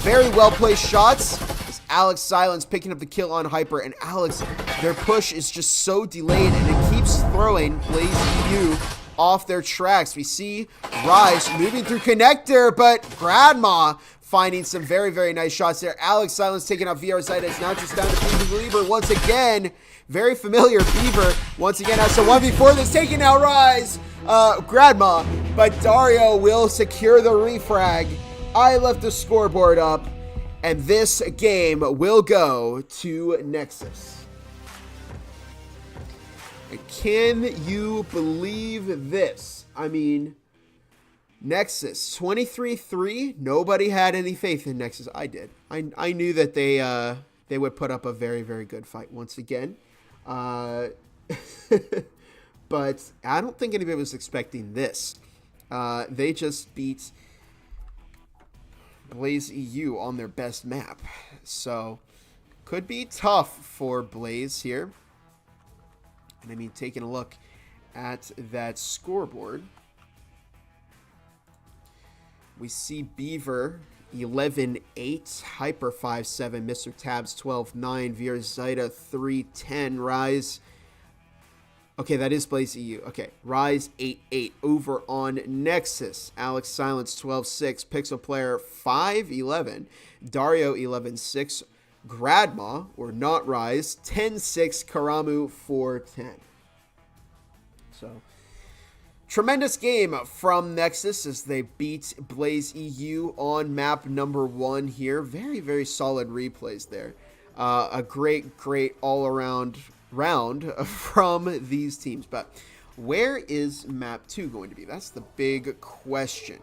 A: Very well placed shots. As Alex Silence picking up the kill on Hyper, and Alex, their push is just so delayed, and it keeps throwing Blaze EU off their tracks. We see Rise moving through connector, but Grandma finding some very, very nice shots there. Alex Silence taking out VR Zeta. It's now just down to Beaver Lieber once again. Very familiar Beaver once again has a 1v4 that's taking out Rise. Grandma, but Dario will secure the refrag. I left the scoreboard up, and this game will go to Nexus. Can you believe this? I mean, Nexus 23-3. Nobody had any faith in Nexus. I did. I knew that they would put up a very, very good fight once again. But I don't think anybody was expecting this. They just beat Blaze EU on their best map. So could be tough for Blaze here. And I mean, taking a look at that scoreboard, we see Beaver 11-8, Hyper 5-7, Mr. Tabs 12-9, Veer Zeta 3-10, Rise. Okay, that is Blaze EU. Okay, Rise 8-8 over on Nexus. Alex Silence 12-6, Pixel Player 5-11, Dario 11-6. Grandma, or not Rise, 10-6, Karamu 4-10. So, tremendous game from Nexus as they beat Blaze EU on map number 1 here. Very, very solid replays there. A great all-around round from these teams. But where is map 2 going to be? That's the big question.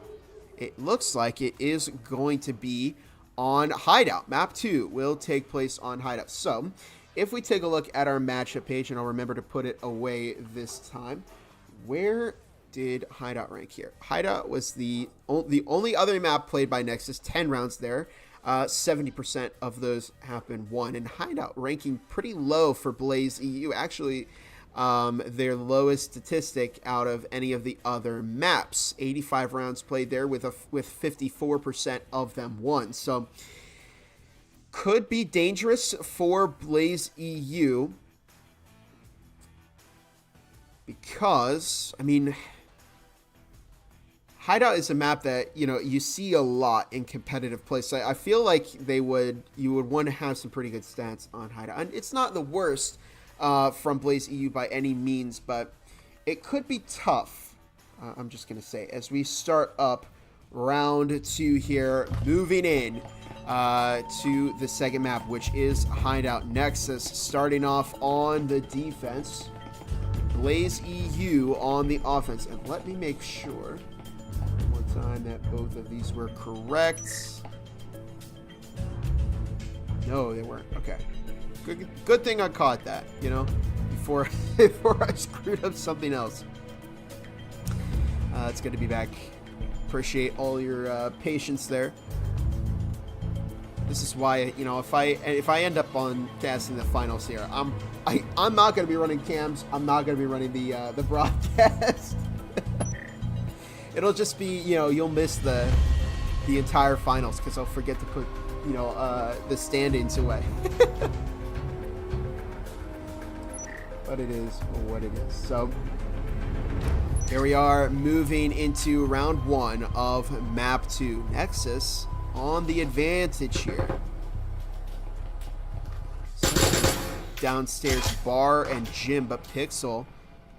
A: It looks like it is going to be on Hideout. Map 2 will take place on Hideout. So, if we take a look at our matchup page, and I'll remember to put it away this time, where did Hideout rank here? Hideout was the only other map played by Nexus, 10 rounds there. 70% of those have been won. And Hideout ranking pretty low for Blaze EU. Actually, their lowest statistic out of any of the other maps. 85 rounds played there with 54% of them won. So could be dangerous for Blaze EU because, I mean, Hideout is a map that, you know, you see a lot in competitive play. So I feel like you would want to have some pretty good stats on Hideout. And it's not the worst from Blaze EU by any means, but it could be tough, I'm just going to say, as we start up round 2 here, moving in to the second map, which is Hideout. Nexus starting off on the defense, Blaze EU on the offense. And let me make sure one more time that both of these were correct. No, they weren't. Okay. Good thing I caught that, you know, before I screwed up something else. It's good to be back. Appreciate all your patience there. This is why, you know, if I end up on casting the finals here, I'm not going to be running cams. I'm not going to be running the broadcast. It'll just be, you know, you'll miss the entire finals because I'll forget to put, you know, the standings away. But it is what it is. So Here we are moving into round 1 of map 2. Nexus on the advantage here. So, downstairs Bar and Jim, but Pixel,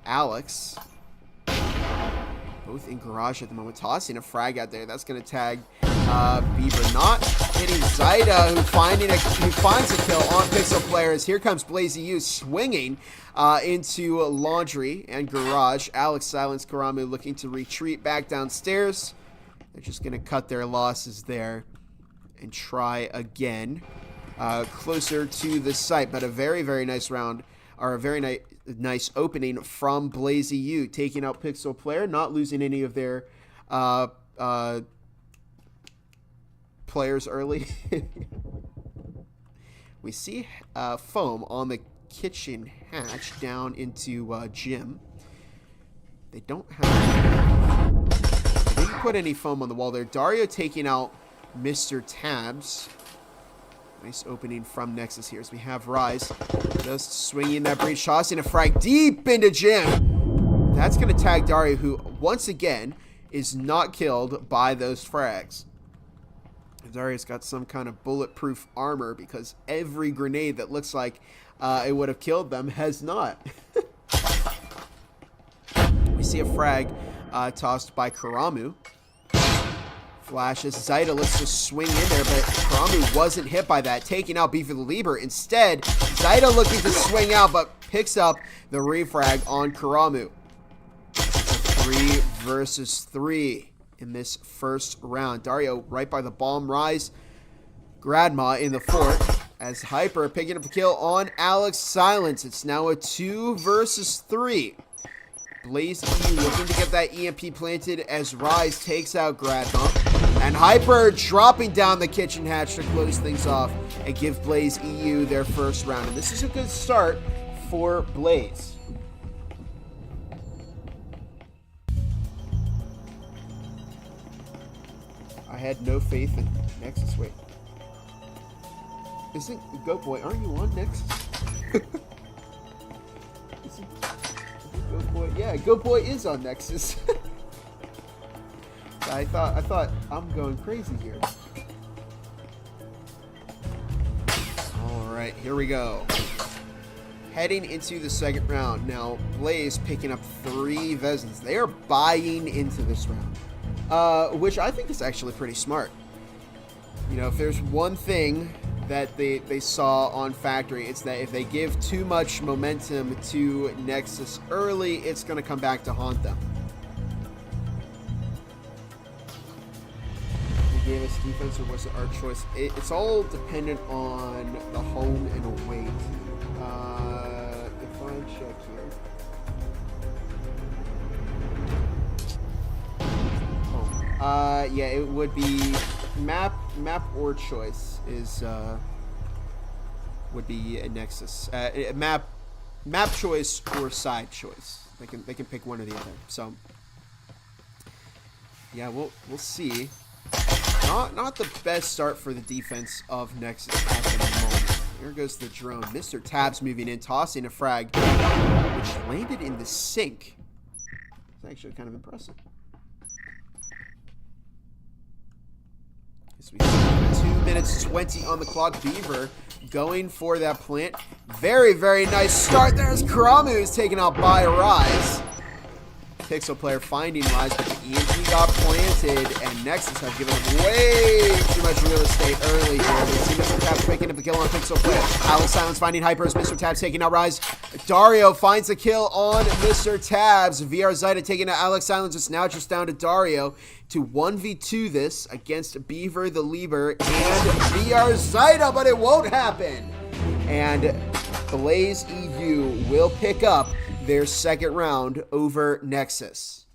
A: Alex, both in garage at the moment. Tossing a frag out there. That's going to tag Beaver. Not hitting Zyda, who finds a kill on Pixel players. Here comes Blazy U swinging into Laundry and Garage. Alex silenced Karamu, looking to retreat back downstairs. They're just going to cut their losses there and try again. Closer to the site, but a very, very nice round, or a very nice opening from Blazy U, taking out Pixel player, not losing any of their players early. We see foam on the kitchen hatch down into Gym. They don't have... They didn't put any foam on the wall there. Dario taking out Mr. Tabs. Nice opening from Nexus here as we have Rise just swinging that breach, tossing a frag deep into Jim. That's going to tag Dario, who once again is not killed by those frags. Dario's got some kind of bulletproof armor because every grenade that looks like it would have killed them has not. We see a frag tossed by Karamu. Flashes. Zyda looks to swing in there, but Karamu wasn't hit by that, taking out Beaver the Lieber. Instead, Zyda looking to swing out, but picks up the refrag on Karamu. 3 versus 3 in this first round. Dario right by the bomb. Rise. Gradma in the fort as Hyper picking up a kill on Alex Silence. It's now a 2 versus 3. Blaze E looking to get that EMP planted as Rise takes out Gradma. And Hyper dropping down the kitchen hatch to close things off and give Blaze EU their first round. And this is a good start for Blaze. I had no faith in Nexus. Wait. Isn't Goat Boy, aren't you on Nexus? Goat Boy, yeah, Goat Boy is on Nexus. I thought I'm going crazy here. All right, here we go. Heading into the second round. Now, Blaze picking up 3 Vezins. They are buying into this round, which I think is actually pretty smart. You know, if there's one thing that they saw on Factory, it's that if they give too much momentum to Nexus early, it's going to come back to haunt them. They gave us defense, or was it our choice? It's all dependent on the home and away. If I check here. Oh. Yeah, it would be map or choice is would be a Nexus. Map choice or side choice. They can pick one or the other. So yeah, we'll see. Not the best start for the defense of Nexus at the moment. Here goes the drone. Mr. Tabs moving in, tossing a frag, which landed in the sink. It's actually kind of impressive. As we see 2 minutes 20 on the clock. Beaver going for that plant. Very, very nice start. There's Karamu, who's taken out by Rise. Pixel player finding Rise, but the EMP got planted, and Nexus have given him way too much real estate early here. We see Mr. Tabs picking up the kill on Pixel player. Alex Silence finding Hyper as Mr. Tabs taking out Rise. Dario finds a kill on Mr. Tabs. VR Zyda taking out Alex Silence. It's now just down to Dario to 1v2 this against Beaver the Lieber and VR Zyda, but it won't happen. And Blaze EU will pick up their second round over Nexus.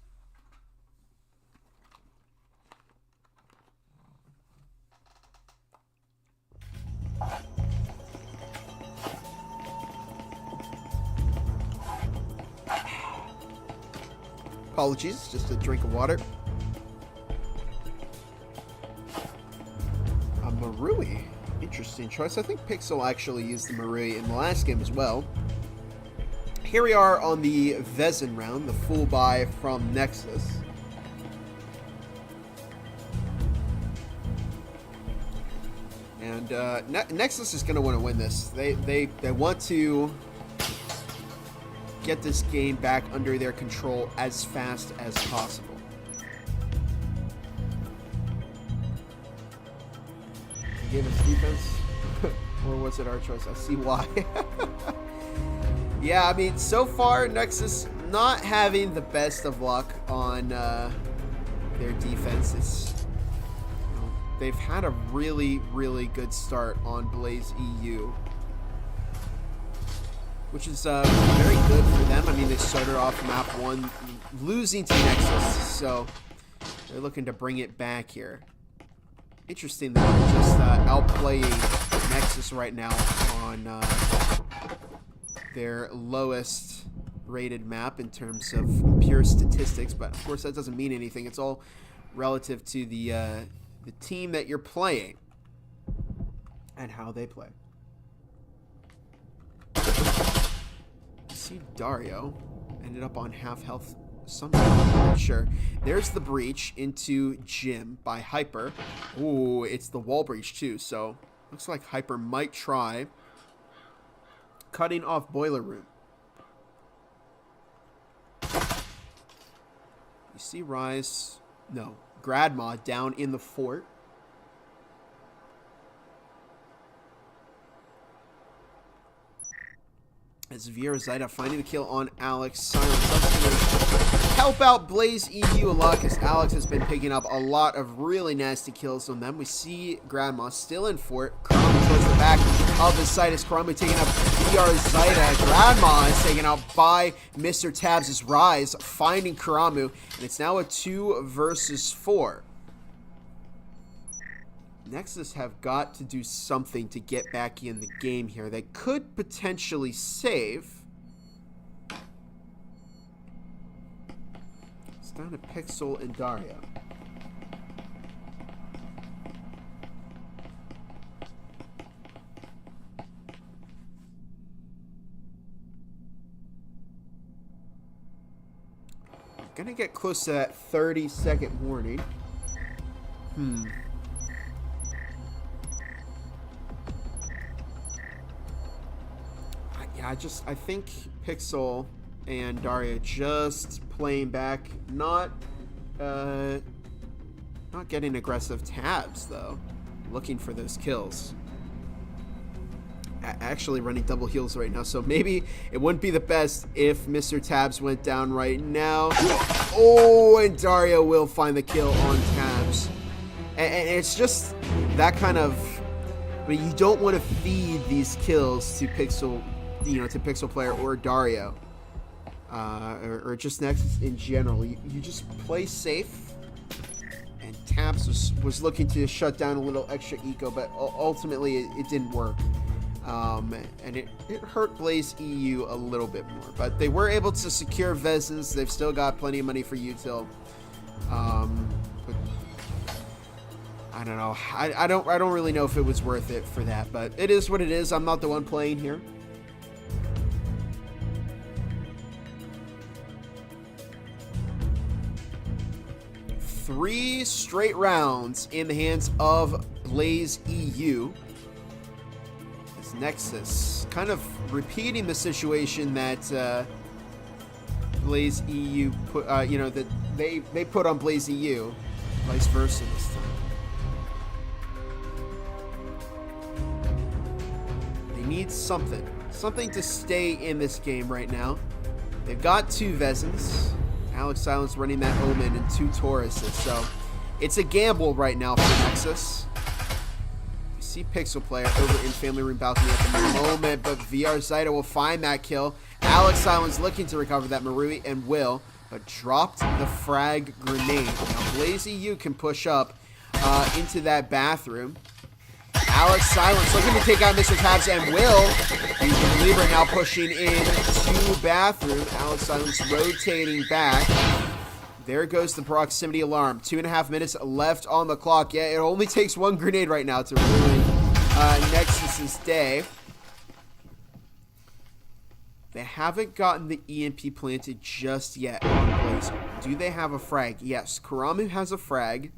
A: Apologies, just a drink of water. A Marui. Interesting choice. I think Pixel actually used the Marui in the last game as well. here we are on the Vezin round, the full buy from Nexus. And Nexus is going to want to win this. They want to get this game back under their control as fast as possible. Game of defense, or was it our choice? I see why. Yeah, I mean, so far Nexus not having the best of luck on their defense. It's, you know, they've had a really good start on Blaze EU, which is very good for them. I mean, they started off map 1 losing to Nexus, so they're looking to bring it back here. Interesting that they're just outplaying Nexus right now on their lowest rated map in terms of pure statistics, but of course that doesn't mean anything. It's all relative to the team that you're playing and how they play. See, Dario ended up on half health somehow, I'm not sure. There's the breach into Jim by Hyper. Ooh, it's the wall breach too, so looks like Hyper might try cutting off Boiler Room. You see Rise, no, Gradma down in the fort. As VRML finding the kill on Alex. Silence help out Blaze EU a lot because Alex has been picking up a lot of really nasty kills on them. We see Grandma still in fort. Karamu towards the back of the site as Karamu taking up VRML. Grandma is taken out by Mr. Tabs' Rise, finding Karamu, and it's now a 2 versus 4. Nexus have got to do something to get back in the game here. They could potentially save. It's down to Pixel and Dario. Gonna get close to that 30-second warning. Yeah, I think Pixel and Daria just playing back, not getting aggressive. Tabs though, looking for those kills. Actually running double heals right now, so maybe it wouldn't be the best if Mr. Tabs went down right now. Oh, and Daria will find the kill on Tabs, and it's just that kind of. I mean, you don't want to feed these kills to Pixel. You know, to Pixel Player or Dario, or just Nexus in general. You just play safe, and Tabs was looking to shut down a little extra eco, but ultimately it didn't work, and it hurt Blaze EU a little bit more. But they were able to secure Vezins. They've still got plenty of money for util. But I don't know. I don't really know if it was worth it for that, but it is what it is. I'm not the one playing here. Three straight rounds in the hands of Blaze EU. As Nexus kind of repeating the situation that Blaze EU put, that they put on Blaze EU, vice versa this time. They need something to stay in this game right now. They've got 2 Vezins. Alex Silence running that Omen and 2 Tauruses, so it's a gamble right now for Nexus. You see Pixel Player over in Family Room Balcony at the moment, but VRML will find that kill. Alex Silence looking to recover that Marui and will, but dropped the frag grenade. Now Blaze EU can push up into that bathroom. Alex Silence looking to take out Mr. Tabs and will. He's the believer now pushing in to bathroom. Alex Silence rotating back. There goes the proximity alarm. 2.5 minutes left on the clock. Yeah, it only takes 1 grenade right now to ruin Nexus's day. They haven't gotten the EMP planted just yet on Blaze. Do they have a frag? Yes, Karamu has a frag.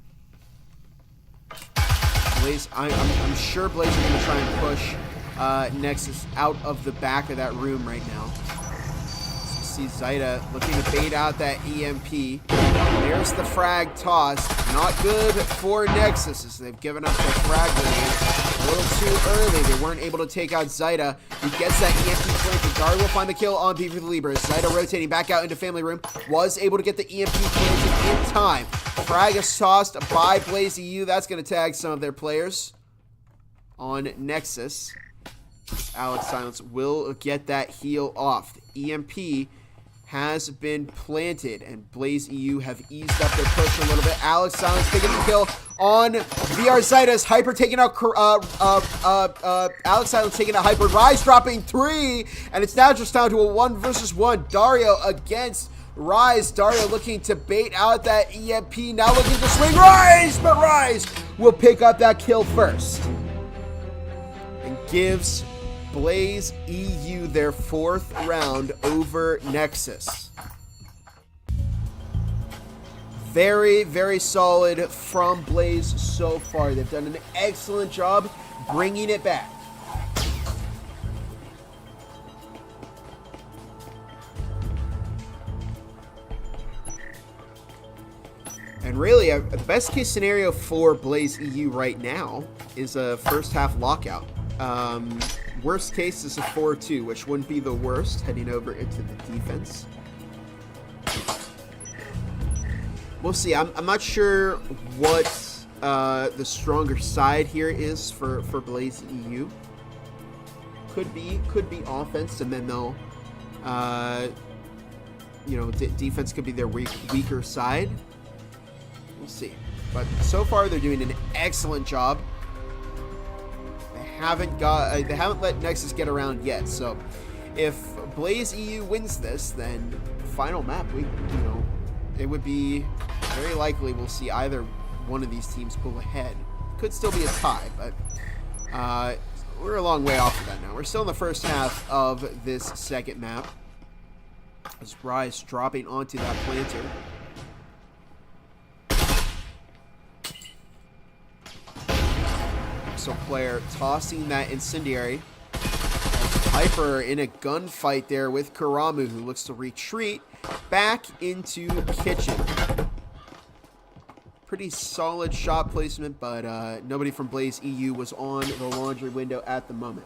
A: Blaze, I'm sure Blaze is going to try and push Nexus out of the back of that room right now. So you see Zaida looking to bait out that EMP. There's the frag toss. Not good for Nexus as they've given up their frag grenade. A little too early. They weren't able to take out Zaida, who gets that EMP planted. Dari will find the kill on PV Libra. Zaida rotating back out into family room. Was able to get the EMP planted in time. Frag is tossed by Blaze EU. That's going to tag some of their players on Nexus. Alex Silence will get that heal off. The EMP has been planted, and Blaze EU have eased up their push a little bit. Alex Silence taking the kill on VR Zaida's. Hyper taking out Alex Silence taking out Hyper. Rise dropping 3, and it's now just down to a 1 versus 1. Dario against Rise. Dario looking to bait out that EMP. Now looking to swing Rise, but Rise will pick up that kill first and gives Blaze EU their 4th round over Nexus. Very, very solid from Blaze so far. They've done an excellent job bringing it back. And really, the best case scenario for Blaze EU right now is a first half lockout. Worst case is a 4-2, which wouldn't be the worst heading over into the defense. We'll see. I'm not sure what the stronger side here is for Blaze EU. Could be offense, and then they'll, defense could be their weaker side. We'll see. But so far, they're doing an excellent job. They haven't let Nexus get around yet. So if Blaze EU wins this, then final map, it would be very likely we'll see either one of these teams pull ahead. Could still be a tie, but we're a long way off of that now. We're still in the first half of this second map. As Rise dropping onto that planter. So player tossing that incendiary. Hyper in a gunfight there with Karamu, who looks to retreat back into kitchen. Pretty solid shot placement, but nobody from Blaze EU was on the laundry window at the moment.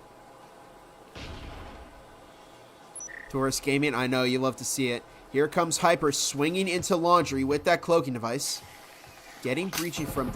A: Taurus Gaming, I know you love to see it. Here comes Hyper swinging into laundry with that cloaking device. Getting breaching foam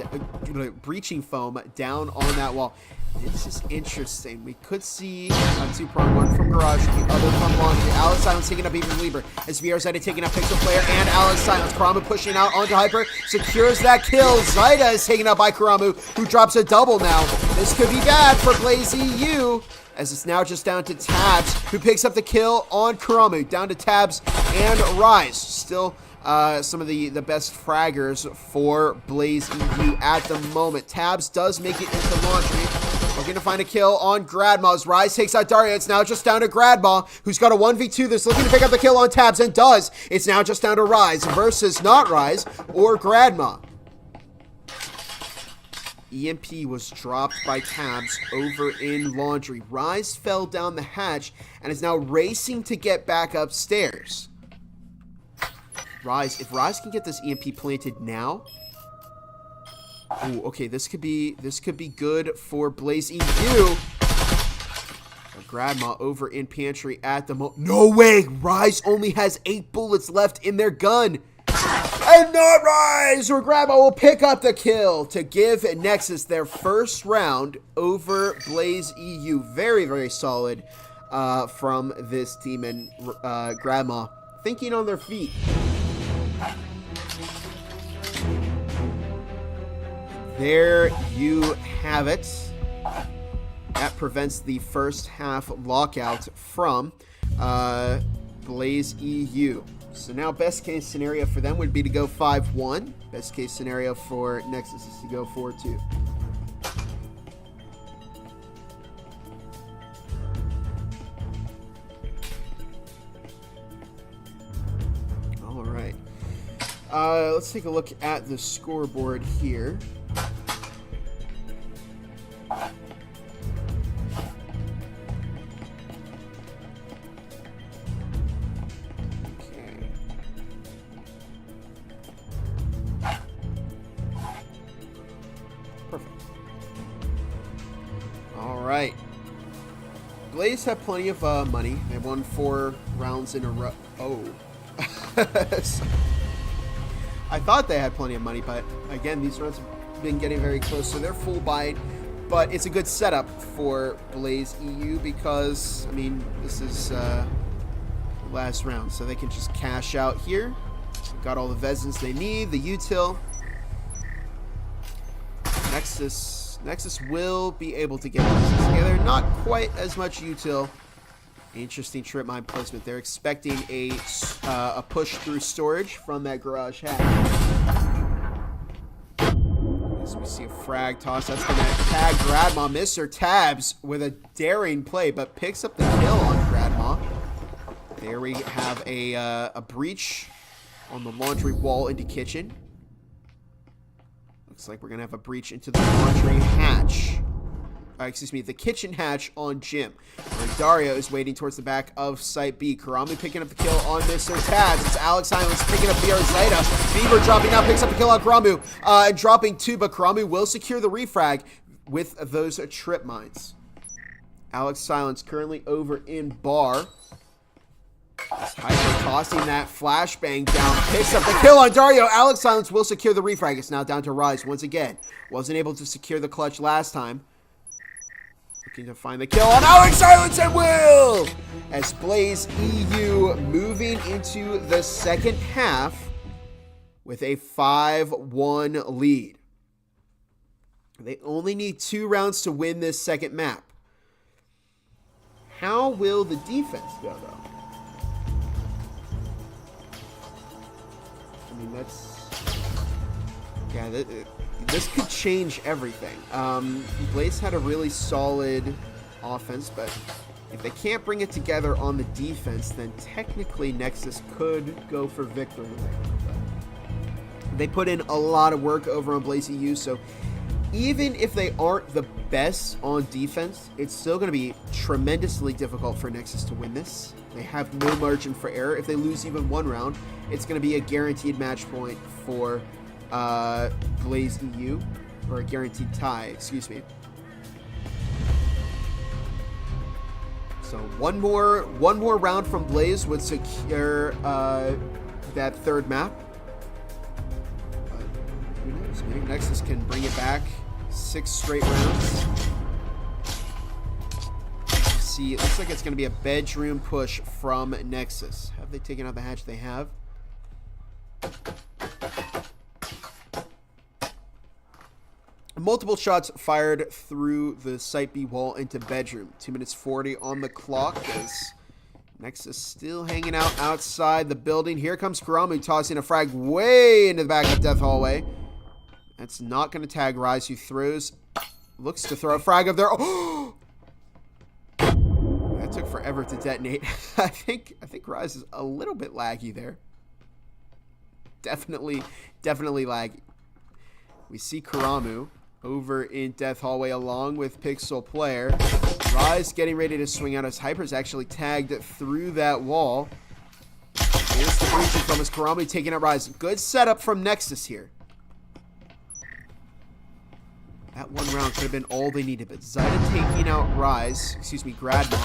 A: down on that wall. This is interesting. We could see a 2-prong, one from Garage, the other from Laundry. Alex Silence taking up even Lieber. As VR Zaida taking up Pixel Player and Alex Silence. Karamu pushing out onto Hyper. Secures that kill. Zaida is taken out by Karamu, who drops a double now. This could be bad for Blaze EU, as it's now just down to Tabs, who picks up the kill on Karamu. Down to Tabs and Rise. Still some of the best fraggers for Blaze EU at the moment. Tabs does make it into Laundry. Looking to find a kill on Gradma as Rise takes out Daria. It's now just down to Gradma, who's got a 1v2 that's looking to pick up the kill on Tabs, and does. It's now just down to Rise versus not Rise or Gradma. EMP was dropped by Tabs over in Laundry. Rise fell down the hatch and is now racing to get back upstairs. Rise, if Rise can get this EMP planted now. Ooh, okay, this could be good for Blaze EU. Gradma over in pantry at the moment. No way! Rise only has 8 bullets left in their gun. And not Rise, or Gradma will pick up the kill to give Nexus their first round over Blaze EU. Very, very solid from this team, and Gradma thinking on their feet. There you have it. That prevents the first half lockout from Blaze EU. So now best case scenario for them would be to go 5-1. Best case scenario for Nexus is to go 4-2. Let's take a look at the scoreboard here. Perfect. All right. Blaze have plenty of money. They won 4 rounds in a row. Oh. I thought they had plenty of money, but again, these rounds have been getting very close, so they're full buy. But it's a good setup for Blaze EU because, I mean, this is the last round, so they can just cash out here. Got all the Vezins they need, the util. Nexus will be able to get this together. Not quite as much util. Interesting trip mine placement. They're expecting a push through storage from that garage hatch. As we see a frag toss, that's going to tag Gradma. Mr. Tabs with a daring play, but picks up the kill on Gradma. There we have a breach on the laundry wall into kitchen. Looks like we're going to have a breach into the laundry hatch. Excuse me, the kitchen hatch on Jim. Where Dario is waiting towards the back of Site B. Karami picking up the kill on Mr. Tabs. It's Alex Silence picking up VR Zeta. Beaver dropping out, picks up the kill on Karamu. And dropping 2, but Karamu will secure the refrag with those trip mines. Alex Silence currently over in bar. Hyper tossing that flashbang down, picks up the kill on Dario. Alex Silence will secure the refrag. It's now down to Rise once again. Wasn't able to secure the clutch last time. Looking to find the kill on Alex Silence and will! As Blaze EU moving into the second half with a 5-1 lead. They only need 2 rounds to win this second map. How will the defense go, though? I mean, that's... Yeah, this could change everything. Blaze had a really solid offense, but if they can't bring it together on the defense, then technically Nexus could go for victory. But they put in a lot of work over on Blaze EU, so even if they aren't the best on defense, it's still going to be tremendously difficult for Nexus to win this. They have no margin for error. If they lose even 1 round, it's going to be a guaranteed match point for Blaze EU, or a guaranteed tie, excuse me. So one more round from Blaze would secure that 3rd map. But who knows? Maybe Nexus can bring it back 6 straight rounds. See, it looks like it's going to be a bedroom push from Nexus. Have they taken out the hatch? They have. Multiple shots fired through the Site B wall into bedroom. 2 minutes 40 on the clock as Nexus still hanging out outside the building. Here comes Karamu tossing a frag way into the back of Death Hallway. That's not going to tag Rise, who looks to throw a frag up there. Oh! That took forever to detonate. I think Rise is a little bit laggy there. Definitely laggy. We see Karamu over in Death Hallway along with Pixel Player. Rise getting ready to swing out as Hyper's actually tagged through that wall. Here's the breaching from his Karamu taking out Rise. Good setup from Nexus here. That 1 round could have been all they needed, but Zeta taking out Rise, excuse me, Gradma.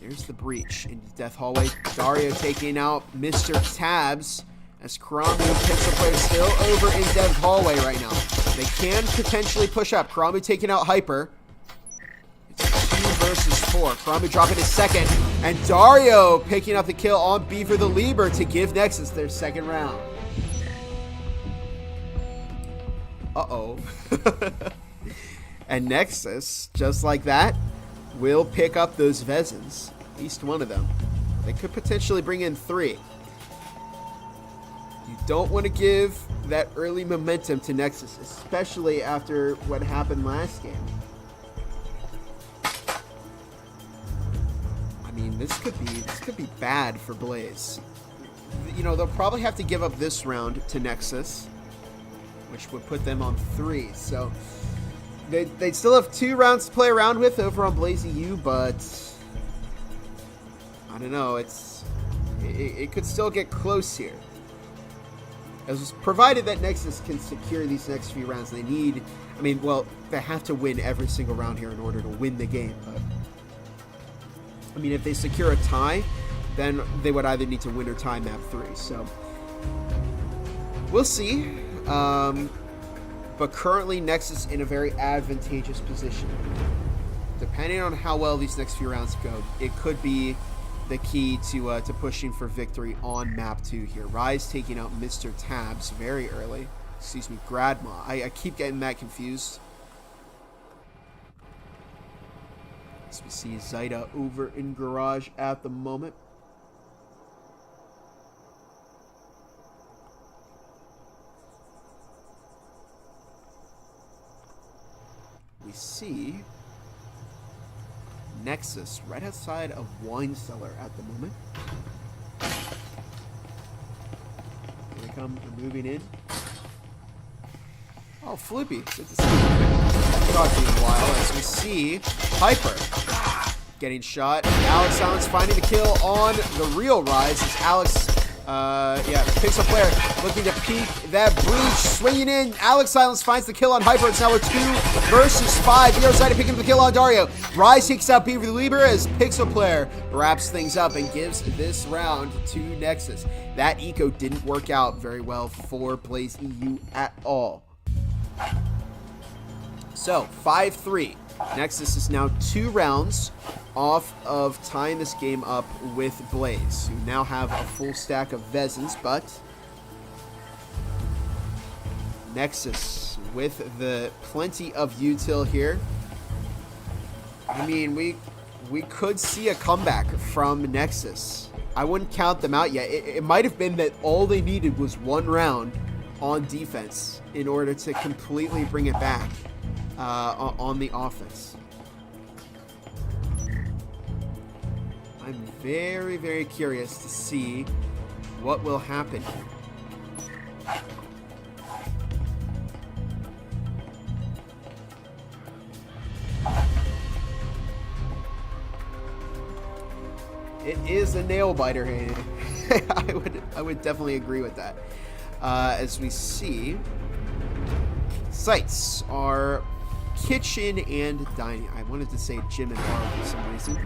A: There's the breach in Death Hallway. Dario taking out Mr. Tabs. As Karamu Pixel Player still over in Death Hallway right now. They can potentially push up. Karamu taking out Hyper. It's 2 versus 4. Karamu dropping his 2nd. And Dario picking up the kill on Beaver the Lieber to give Nexus their 2nd round. Uh-oh. And Nexus, just like that, will pick up those Vezins. At least 1 of them. They could potentially bring in 3. You don't want to give that early momentum to Nexus, especially after what happened last game. I mean, this could be bad for Blaze. you know, they'll probably have to give up this round to Nexus, which would put them on 3. So they'd still have 2 rounds to play around with over on BlazeEU, but I don't know. It could still get close here. As provided that Nexus can secure these next few rounds, they need, I mean, well, they have to win every single round here in order to win the game. But I mean, if they secure a tie, then they would either need to win or tie map 3. So we'll see. But currently, Nexus in a very advantageous position. Depending on how well these next few rounds go, it could be the key to pushing for victory on map 2 here. Rise taking out Mr. Tabs very early. Excuse me, Gradma. I keep getting that confused. As we see Zaida over in Garage at the moment. We see Nexus right outside of Wine Cellar at the moment. Here they come, they're moving in. Oh, Floopy, good to see you. Haven't talked to you in a while. As we see Piper getting shot. Alex Silence finding the kill on the real Rise as Alex, Pixel Player looking to peek that breach, swinging in. Alex Silence finds the kill on Hyper. It's now a 2 versus 5. VRML picking up the kill on Dario. Rise takes out Beaver the Lieber as Pixel Player wraps things up and gives this round to Nexus. That eco didn't work out very well for BlazeEU at all. So, 5-3. Nexus is now 2 rounds off of tying this game up with Blaze, who now have a full stack of Vezins, but Nexus with the plenty of util here. I mean, we could see a comeback from Nexus. I wouldn't count them out yet. It might have been that all they needed was 1 round on defense in order to completely bring it back on the offense. I'm very, very curious to see what will happen. It is a nail biter, Hayden. I would definitely agree with that. As we see, sites are kitchen and dining. I wanted to say gym and bar for some reason.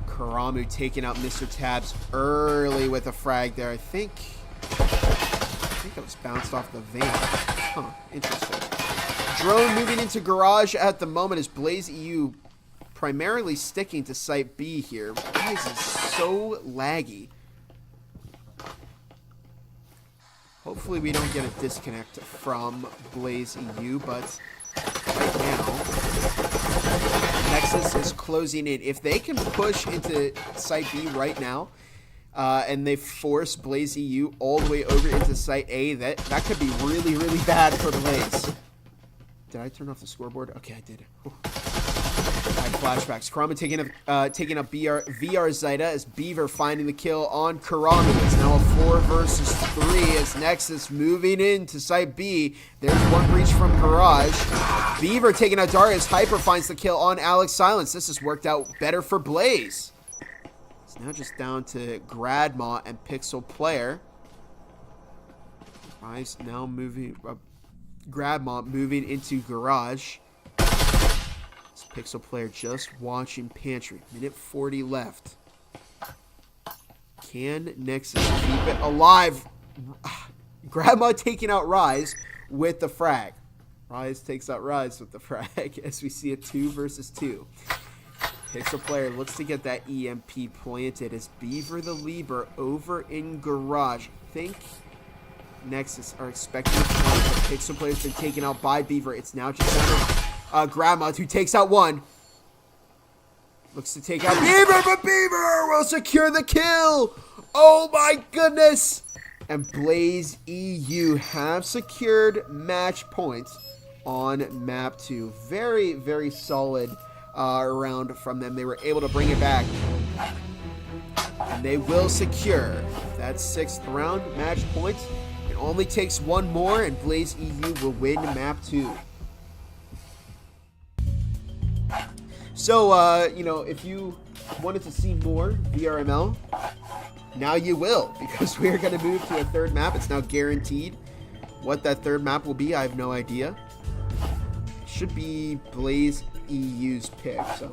A: Karamu taking out Mr. Tabs early with a frag there. I think it was bounced off the van. Huh, interesting. Drone moving into Garage at the moment as BlazeEU primarily sticking to Site B here. Rise is so laggy. Hopefully we don't get a disconnect from BlazeEU, but right now, Nexus is closing in. If they can push into Site B right now, and they force BlazeEU all the way over into Site A, that could be really, really bad for Blaze. Did I turn off the scoreboard? Okay, I did. Whew. I had flashbacks. Karama taking up VR Zaida as Beaver finding the kill on Karama. It's now a 4 versus 3 as Nexus moving into Site B. There's 1 breach from Garage. Beaver taking out Darius. Hyper finds the kill on Alex Silence. This has worked out better for Blaze. It's now just down to Gradma and Pixel Player. Rise now moving. Gradma moving into Garage. Pixel Player just watching Pantry. Minute 40 left. Can Nexus keep it alive? Grandma taking out Rise with the frag. Rise takes out Rise with the frag as we see a 2 versus 2. Pixel Player looks to get that EMP planted as Beaver the Lieber over in Garage. I think Nexus are expecting to find, but Pixel Player's been taken out by Beaver. It's now just Grandma, who takes out 1. Looks to take out Beaver, but Beaver will secure the kill. Oh my goodness. And BlazeEU have secured match points on map 2. Very, very solid round from them. They were able to bring it back And they will secure that 6th round match point. It only takes one more, and Blaze EU will win map 2. So, you know, if you wanted to see more VRML, now you will, because we're going to move to a 3rd map. It's now guaranteed. What that 3rd map will be, I have no idea. It should be Blaze EU's pick, so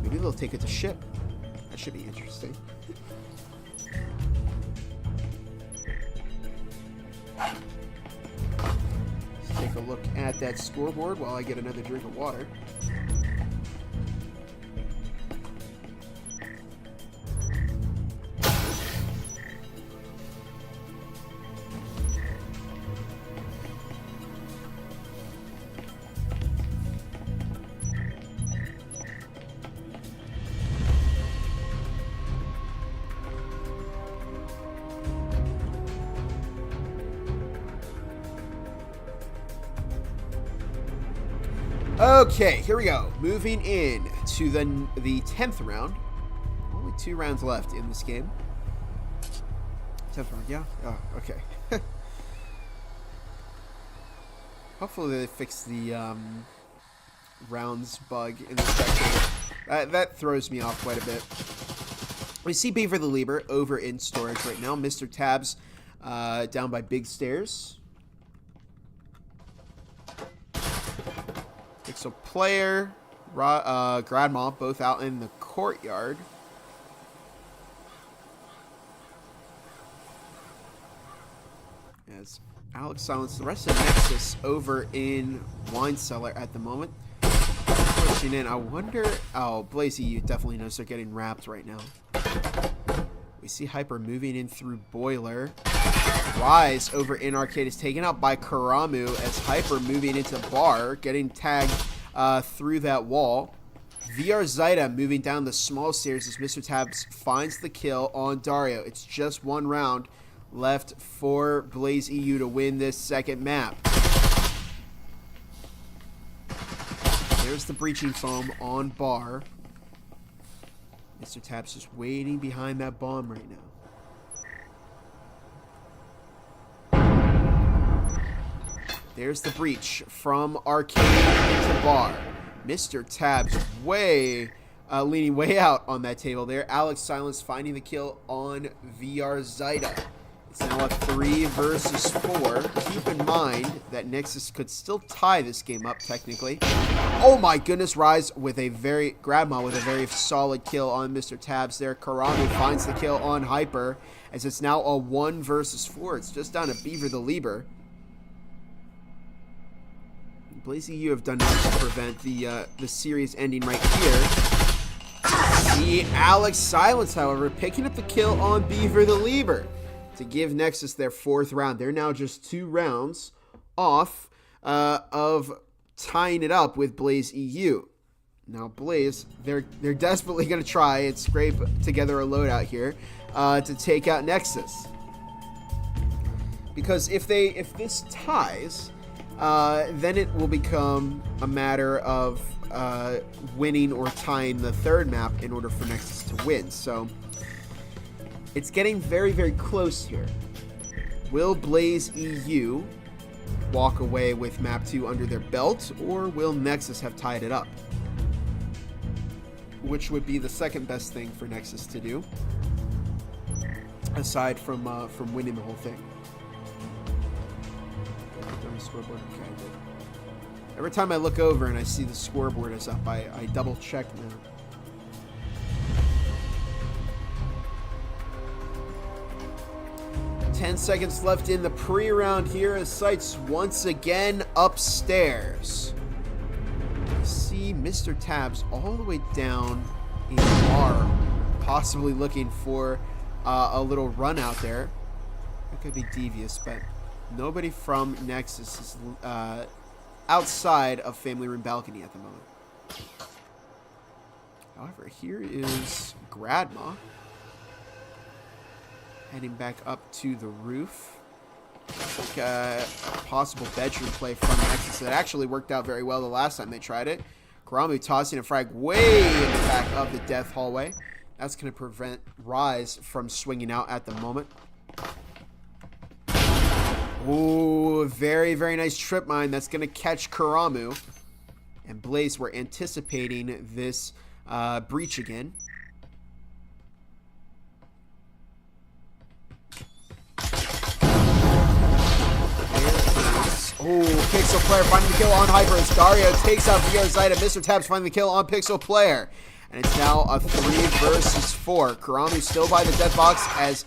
A: maybe they'll take it to ship. That should be interesting. Let's take a look at that scoreboard while I get another drink of water. Okay, here we go. Moving in to the 10th round. Only 2 rounds left in this game. 10th round, yeah? Oh, okay. Hopefully they fix the rounds bug in the spectator. That throws me off quite a bit. We see Beaver the Lieber over in storage right now. Mr. Tabs down by Big Stairs. Pixel Player, Grandma, both out in the courtyard. As Alex silenced the rest of Nexus over in Wine Cellar at the moment. Pushing in, I wonder... Oh, Blaze EU definitely knows they're getting wrapped right now. We see Hyper moving in through Boiler. Rise over in Arcade is taken out by Karamu as Hyper moving into Bar, getting tagged through that wall. VR Zaida moving down the small stairs as Mr. Tabs finds the kill on Dario. It's just 1 round left for Blaze EU to win this 2nd map. There's the breaching foam on Bar. Mr. Tabs just waiting behind that bomb right now. There's the breach from Arcade to Bar. Mr. Tabs leaning way out on that table there. Alex Silence finding the kill on VR Zaida. It's now a 3 versus 4. Keep in mind that Nexus could still tie this game up technically. Oh my goodness, Rise with a Grandma with a very solid kill on Mr. Tabs there. Karamu finds the kill on Hyper as it's now a 1 versus 4. It's just down to Beaver the Lieber. Blaze EU have done much to prevent the series ending right here. The Alex Silence, however, picking up the kill on Beaver the Lieber to give Nexus their 4th round. They're now just 2 rounds off of tying it up with Blaze EU. Now Blaze, they're desperately going to try and scrape together a loadout here to take out Nexus. Because if this ties... then it will become a matter of winning or tying the 3rd map in order for Nexus to win. So it's getting very, very close here. Will Blaze EU walk away with map 2 under their belt, or will Nexus have tied it up? Which would be the 2nd best thing for Nexus to do, aside from winning the whole thing. Scoreboard. Okay, I did. Every time I look over and I see the scoreboard is up, I double check now. Ten seconds left in the pre-round here as Sights once again upstairs. I see Mr. Tabs all the way down in Bar, possibly looking for a little run out there. It could be devious, but nobody from Nexus is outside of Family Room Balcony at the moment. However, here is Grandma heading back up to the roof. Like a possible bedroom play from Nexus that actually worked out very well the last time they tried it. Karamu tossing a frag way in the back of the death hallway. That's going to prevent Rise from swinging out at the moment. Ooh, very, very nice trip mine. That's going to catch Karamu. And Blaze, we're anticipating this breach again. Oh, Pixel Player finding the kill on Hyper as Dario takes out VRML. Mr. Tabs finding the kill on Pixel Player. And it's now a 3 versus 4. Karamu still by the death box as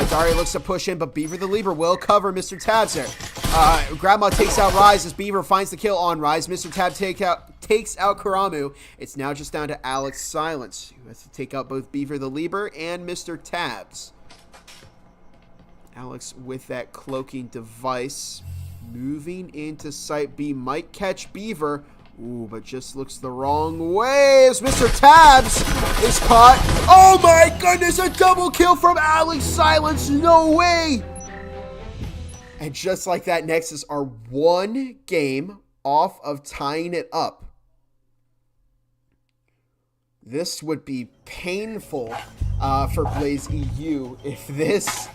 A: Dario looks to push in, but Beaver the Leaper will cover Mr. Tabs here. Grandma takes out Rise as Beaver finds the kill on Rise. Mr. Tab takes out Karamu. It's now just down to Alex Silence, who has to take out both Beaver the Leaper and Mr. Tabs. Alex with that cloaking device. Moving into Site B. Might catch Beaver. Ooh, but just looks the wrong way as Mr. Tabs is caught. Oh my goodness, a double kill from Alex Silence. No way. And just like that, Nexus are 1 game off of tying it up. This would be painful for Blaze EU if this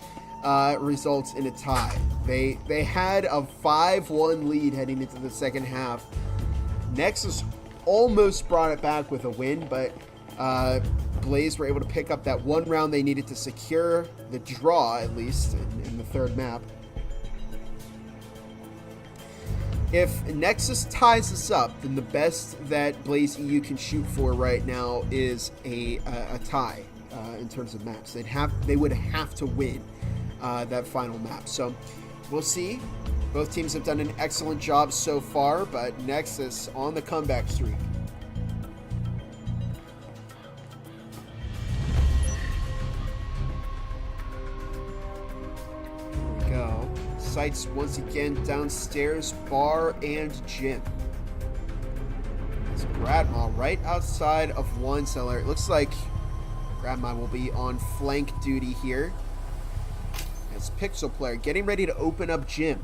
A: results in a tie. They had a 5-1 lead heading into the second half. Nexus almost brought it back with a win, but Blaze were able to pick up that 1 round they needed to secure the draw, at least, in the 3rd map. If Nexus ties us up, then the best that Blaze EU can shoot for right now is a tie in terms of maps. They would have to win that final map. So we'll see. Both teams have done an excellent job so far, but Nexus on the comeback streak. Here we go. Sights once again downstairs, bar and gym. It's Grandma right outside of Wine Cellar. It looks like Grandma will be on flank duty here. As Pixel Player getting ready to open up gym.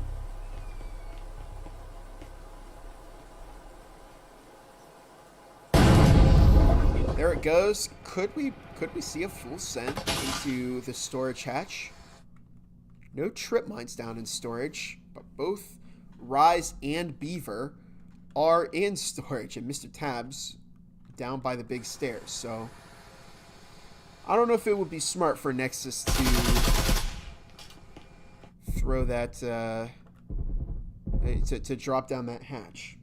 A: There it goes. Could we see a full send into the storage hatch? No trip mines down in storage, but both Rise and Beaver are in storage, and Mr. Tabs down by the big stairs. So I don't know if it would be smart for Nexus to throw that to drop down that hatch.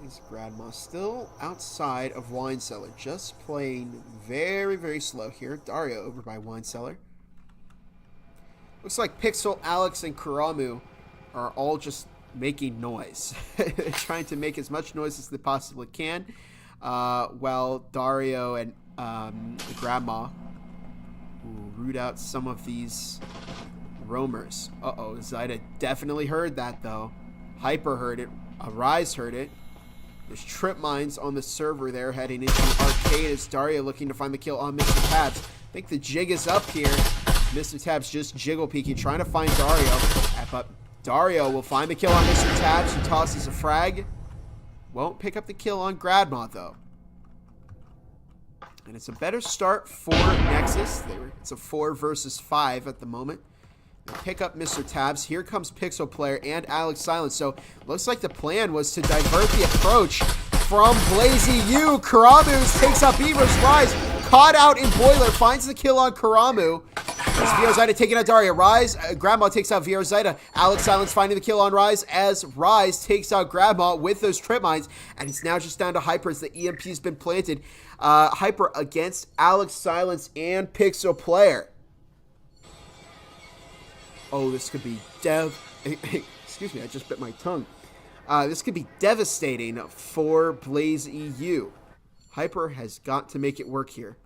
A: Is Grandma still outside of Wine Cellar, just playing very, very slow here. Dario over by Wine Cellar. Looks like Pixel, Alex, and Karamu are all just making noise. Trying to make as much noise as they possibly can, while Dario and Grandma root out some of these roamers. Uh-oh, Zyda definitely heard that, though. Hyper heard it. Rise heard it. There's trip mines on the server there heading into the arcade as Dario looking to find the kill on Mr. Tabs. I think the jig is up here. Mr. Tabs just jiggle peeking, trying to find Dario. But Dario will find the kill on Mr. Tabs, who tosses a frag. Won't pick up the kill on Grandma, though. And it's a better start for Nexus. It's a 4 versus 5 at the moment. They pick up Mr. Tabs. Here comes Pixel Player and Alex Silence. So looks like the plan was to divert the approach from Blazy U. Karamu takes out Beaver's Rise. Caught out in Boiler. Finds the kill on Karamu. As VRML taking out Daria. Rise. Grandma takes out VRML. Alex Silence finding the kill on Rise as Rise takes out Grandma with those trip mines. And it's now just down to Hyper as the EMP has been planted. Hyper against Alex Silence and Pixel Player. Oh, this could be excuse me, I just bit my tongue. This could be devastating for Blaze EU. Hyper has got to make it work here.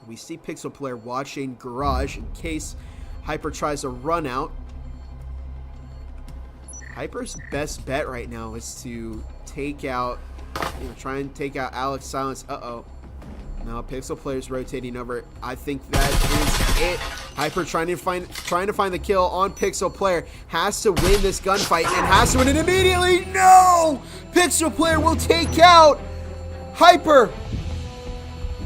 A: We see Pixel Player watching Garage in case Hyper tries a run out. Hyper's best bet right now is to take out, try and take out Alex Silence. Uh-oh. Now Pixel Player's rotating over. I think that is it. Hyper trying to find the kill on Pixel Player. Has to win this gunfight and has to win it immediately. No! Pixel Player will take out Hyper.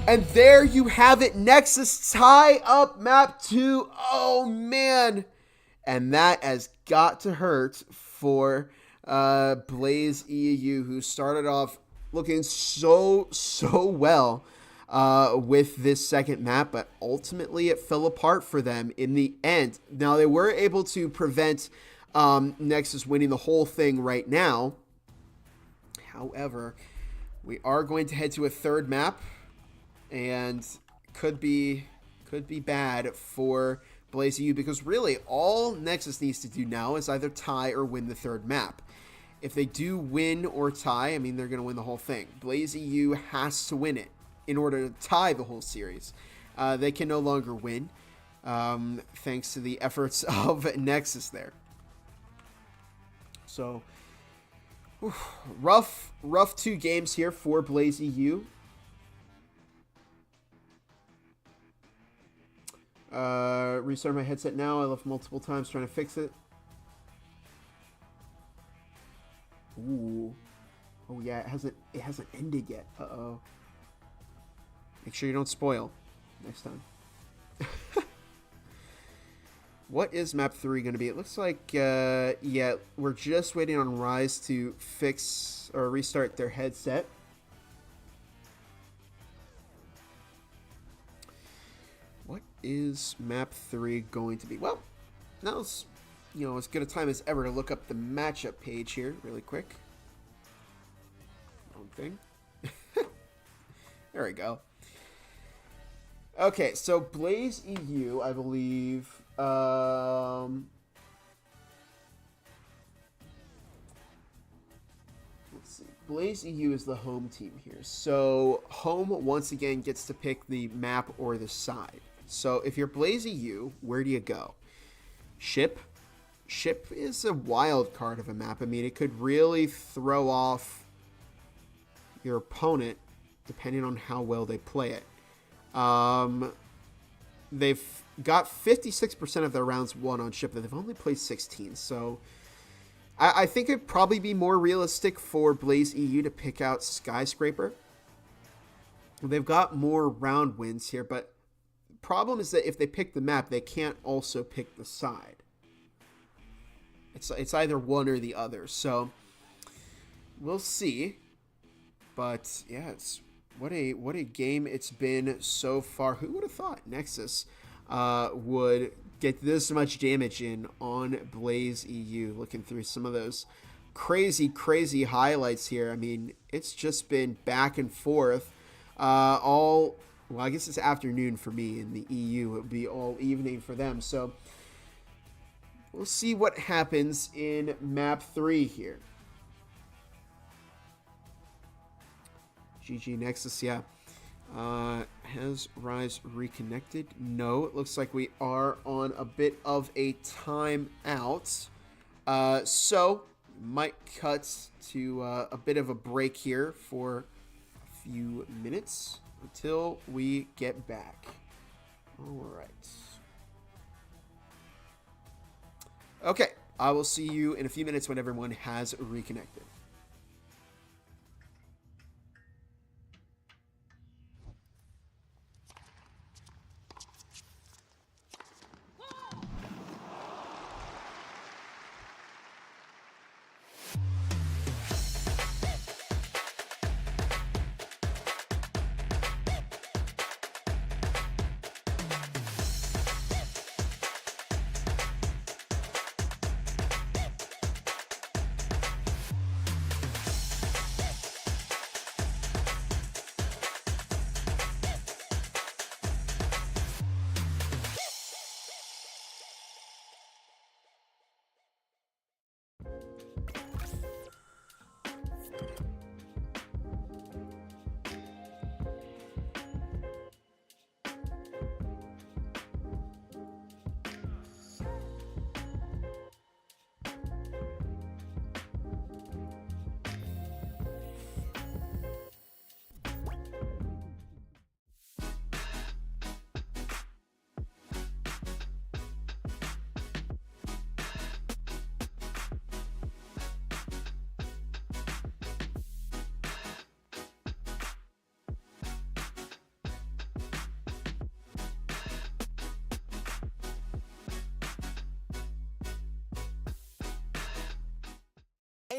A: And there you have it. Nexus tie up map 2. Oh, man. And that has got to hurt for Blaze EU, who started off looking so well with this second map, but ultimately it fell apart for them in the end. Now, they were able to prevent Nexus winning the whole thing right now. However, we are going to head to a third map, and could be bad for Blaze EU, because really all Nexus needs to do now is either tie or win the third map. If they do win or tie, I mean, they're going to win the whole thing. Blaze EU has to win it in order to tie the whole series. They can no longer win, thanks to the efforts of Nexus there. So, rough 2 games here for Blaze EU. Restart my headset now. I left multiple times trying to fix it. Ooh. Oh yeah, it hasn't ended yet. Uh-oh. Make sure you don't spoil next time. What is map 3 going to be? It looks like, yeah, we're just waiting on Rise to fix or restart their headset. What is map 3 going to be? Well, now's, as good a time as ever to look up the matchup page here really quick. Wrong thing. There we go. Okay, so Blaze EU, I believe, let's see. Blaze EU is the home team here. So home once again gets to pick the map or the side. So if you're Blaze EU, where do you go? Ship. Ship is a wild card of a map. I mean, it could really throw off your opponent depending on how well they play it. They've got 56% of their rounds won on ship, but they've only played 16. So I think it'd probably be more realistic for Blaze EU to pick out Skyscraper. They've got more round wins here, but the problem is that if they pick the map, they can't also pick the side. It's either one or the other. So we'll see. But yeah, what a game it's been so far. Who would have thought Nexus would get this much damage in on Blaze EU? Looking through some of those crazy highlights here. I mean, it's just been back and forth well, I guess it's afternoon for me in the EU. It would be all evening for them. So we'll see what happens in map 3 here. GG Nexus, yeah. Has Rise reconnected? No, it looks like we are on a bit of a timeout. So, might cut to a bit of a break here for a few minutes until we get back. All right. Okay, I will see you in a few minutes when everyone has reconnected.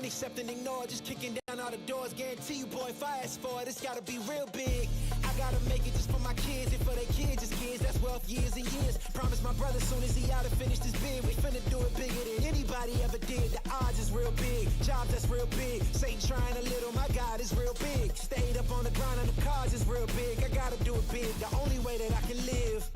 B: Ain't accept and ignore, just kicking down all the doors. Guarantee you, boy, if I ask for it, it's gotta be real big. I gotta make it just for my kids and for their kids, just kids. That's wealth years and years. Promise my brother soon as he out to finish this bid, we finna do it bigger than anybody ever did. The odds is real big, jobs that's real big. Satan trying a little, my God is real big. Stayed up on the grind on the cars is real big. I gotta do it big, the only way that I can live.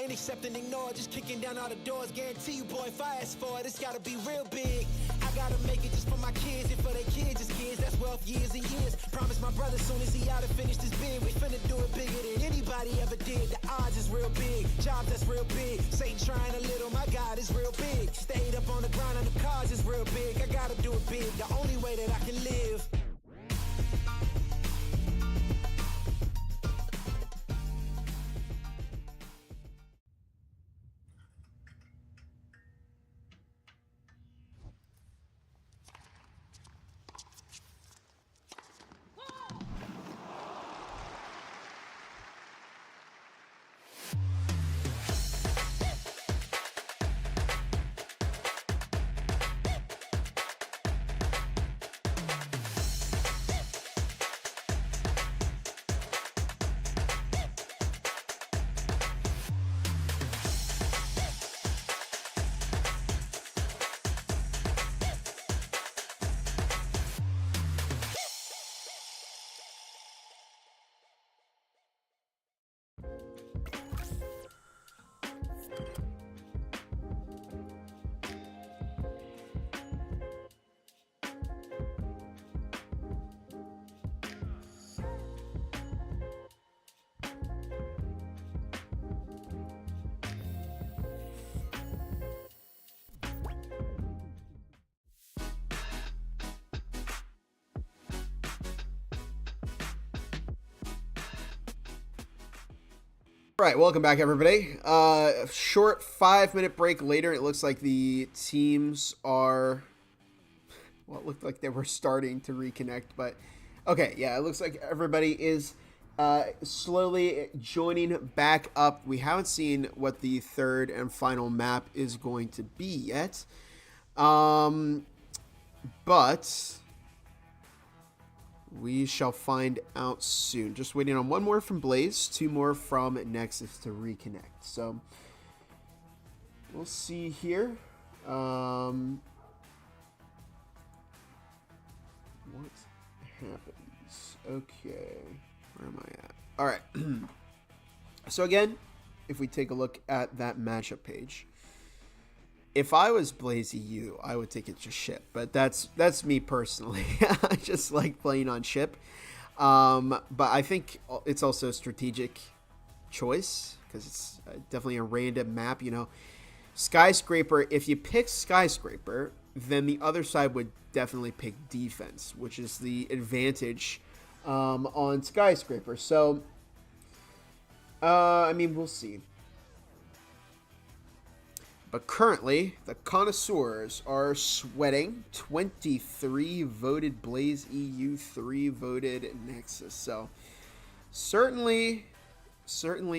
B: Ain't accept and ignore, just kicking down all the doors. Guarantee you, boy, if I ask for it, it's gotta be real big. I gotta make it just for my kids and for their kids, just kids. That's wealth years and years. Promise my brother soon as he out to finish this bid, we finna do it bigger than anybody ever did. The odds is real big, jobs that's real big. Satan trying a little, my God is real big. Stayed up on the grind on the cars is real big. I gotta do it big, the only way that I can live.
A: All right, welcome back, everybody. A short 5-minute break later, it looks like the teams are, well, it looked like they were starting to reconnect, but okay, yeah, it looks like everybody is slowly joining back up. We haven't seen what the third and final map is going to be yet, but we shall find out soon. Just waiting on one more from Blaze, 2 more from Nexus to reconnect. So we'll see here. What happens? Okay, where am I at? All right. So again, if we take a look at that matchup page, if I was Blaze EU, I would take it to ship, but that's me personally. I just like playing on ship. But I think it's also a strategic choice because it's definitely a random map. You know, Skyscraper, if you pick Skyscraper, then the other side would definitely pick defense, which is the advantage on Skyscraper. So, I mean, we'll see. But currently, the connoisseurs are sweating. 23 voted Blaze EU, 3 voted Nexus. So certainly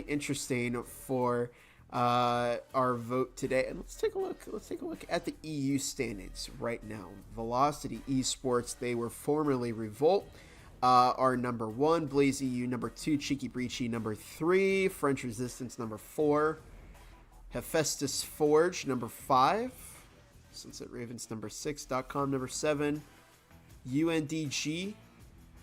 A: interesting for our vote today. And let's take a look. Let's take a look at the EU standings right now. Velocity Esports, they were formerly Revolt, are number 1. Blaze EU number 2. Cheeky Breachy number 3. French Resistance number 4. Hephaestus Forge number 5. Sunset Ravens number 6. .com number 7. UNDG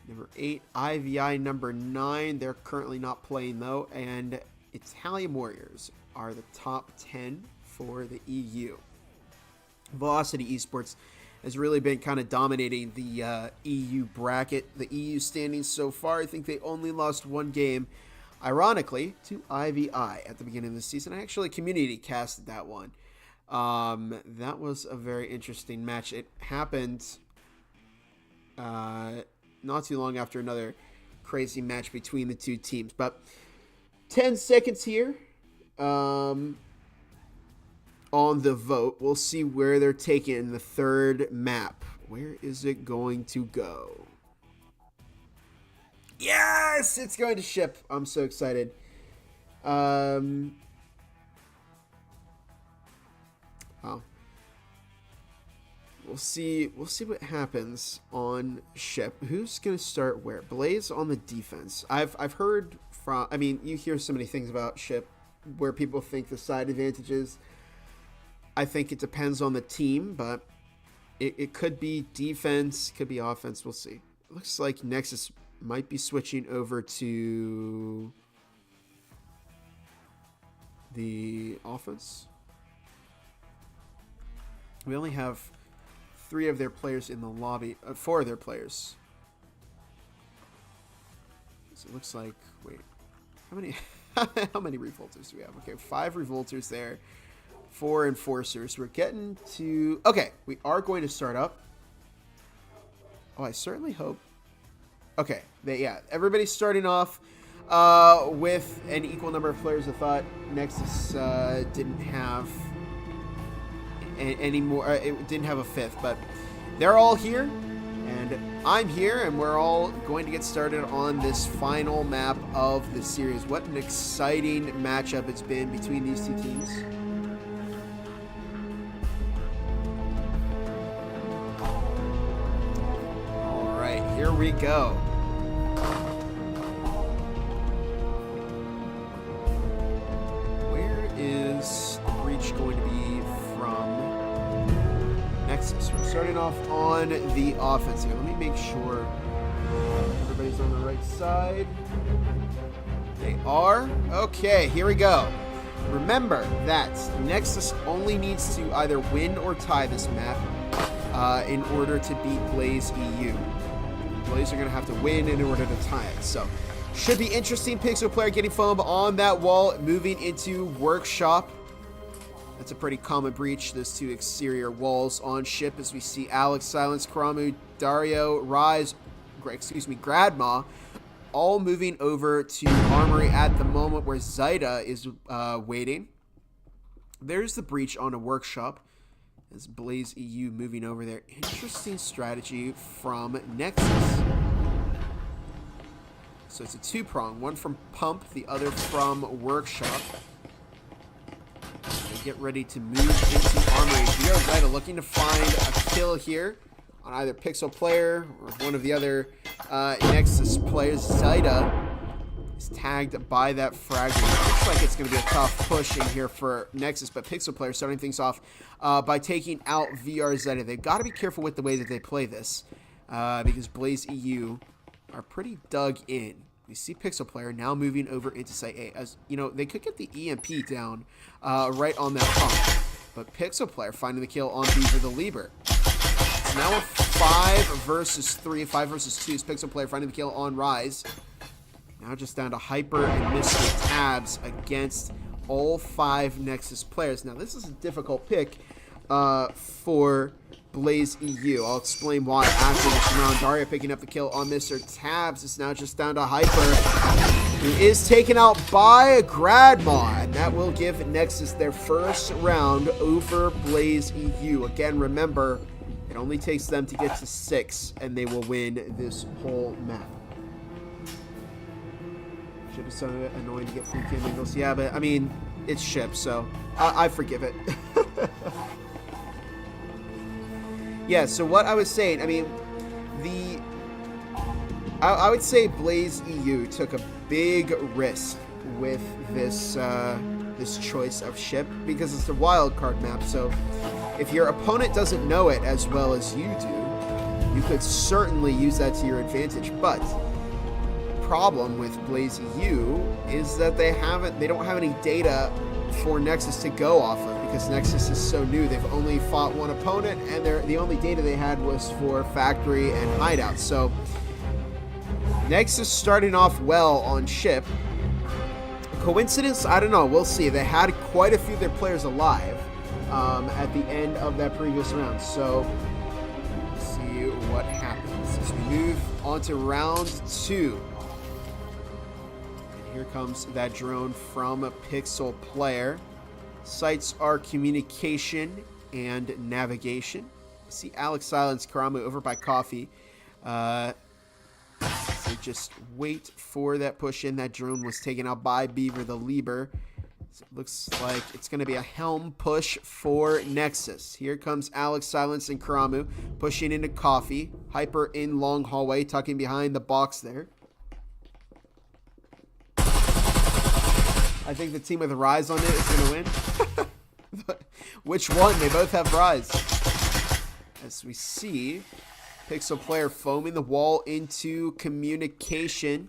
A: number 8. IVI number 9. They're currently not playing though. And Italian Warriors are the top 10 for the EU. Velocity Esports has really been kind of dominating the EU bracket, the EU standings so far. I think they only lost 1 game, ironically, to IVI at the beginning of the season. I actually community casted that one. That was a very interesting match. It happened not too long after another crazy match between the two teams. But 10 seconds here on the vote. We'll see where they're taking the third map. Where is it going to go? Yes, it's going to ship. I'm so excited. Wow. We'll see what happens on ship. Who's going to start where? Blaze on the defense. I've heard from, I mean, you hear so many things about ship where people think the side advantages. I think it depends on the team, but it could be defense, could be offense. We'll see. It looks like Nexus might be switching over to the offense. We only have 3 of their players in the lobby. 4 of their players. So it looks like, wait, how many how many revolters do we have? Okay, 5 revolters there, 4 enforcers. We're getting to, okay, we are going to start up. Oh, I certainly hope. Okay, yeah, everybody's starting off with an equal number of players. I thought Nexus didn't have any more. It didn't have a 5th, but they're all here, and I'm here, and we're all going to get started on this final map of the series. What an exciting matchup it's been between these two teams. All right, here we go. Where is the breach going to be from Nexus? We're starting off on the offense here. Let me make sure everybody's on the right side. They are. Okay, here we go. Remember that Nexus only needs to either win or tie this map in order to beat Blaze EU. Blaze are going to have to win in order to tie it. So, should be interesting. Pixel player getting foam on that wall, moving into workshop. That's a pretty common breach, those 2 exterior walls on ship, as we see Alex, Silence, Karamu, Dario, Rise, Gradma, all moving over to Armory at the moment where Zyda is waiting. There's the breach on a workshop. As Blaze EU moving over there. Interesting strategy from Nexus. So it's a 2-prong. One from Pump, the other from Workshop. They get ready to move into Armory. We are Zyda looking to find a kill here on either Pixel player or one of the other Nexus players. Zyda is tagged by that fragment. Looks like it's going to be a tough push in here for Nexus, but Pixel player starting things off by taking out VRZeta. They've got to be careful with the way that they play this because Blaze EU are pretty dug in. We see Pixel player now moving over into Site A. As you know, they could get the EMP down right on that pump, but Pixel player finding the kill on Beaver the Lieber. It's now a 5 versus 3, 5 versus 2. Pixel player finding the kill on Rise. Now just down to Hyper and Mr. Tabs against all 5 Nexus players. Now this is a difficult pick for Blaze EU. I'll explain why after this round. Daria picking up the kill on Mr. Tabs. It's now just down to Hyper. who is taken out by Gradma, and that will give Nexus their first round over Blaze EU. Again, remember, it only takes them to get to 6, and they will win this whole map. Ship is so annoying to get free cam angles. Yeah, but I mean, it's Ship, so I forgive it. Yeah, so what I was saying, I mean, I would say Blaze EU took a big risk with this this choice of Ship because it's a wild card map. So if your opponent doesn't know it as well as you do, you could certainly use that to your advantage. But problem with Blaze EU is that they don't have any data for Nexus to go off of because Nexus is so new. They've only fought one opponent, and the only data they had was for Factory and Hideout. So Nexus starting off well on Ship. Coincidence? I don't know. We'll see. They had quite a few of their players alive at the end of that previous round. So let's see what happens as we move on to round 2. And here comes that drone from a Pixel player. Sites are communication and navigation. See Alex Silence Karamu over by Coffee. So just wait for that push in. That drone was taken out by Beaver the Lieber. So it looks like it's going to be a helm push for Nexus. Here comes Alex Silence and Karamu pushing into Coffee. Hyper in long hallway, tucking behind the box there. I think the team with Rise on it is going to win. Which one? They both have Rise. As we see, Pixel player foaming the wall into communication.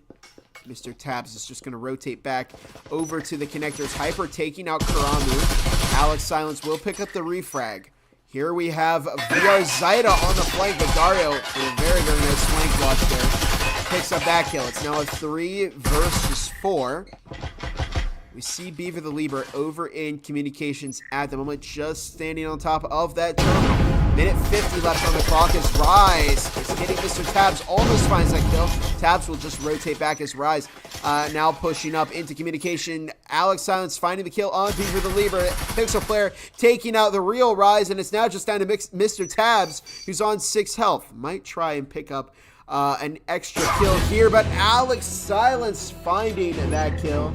A: Mr. Tabs is just going to rotate back over to the connectors. Hyper taking out Karamu. Alex Silence will pick up the refrag. Here we have VR Zaida on the flank, but Dario with a very, very nice flank watch there. Picks up that kill. It's now a 3 versus 4. We see Beaver the Lieber over in communications at the moment, just standing on top of that terminal. Minute 50 left on the clock as Rise is hitting Mr. Tabs, almost finds that kill. Tabs will just rotate back as Rise now pushing up into communication. Alex Silence finding the kill on Beaver the Lieber. Pixel player taking out the real Rise, and it's now just down to Mr. Tabs, who's on 6 health. Might try and pick up an extra kill here, but Alex Silence finding that kill.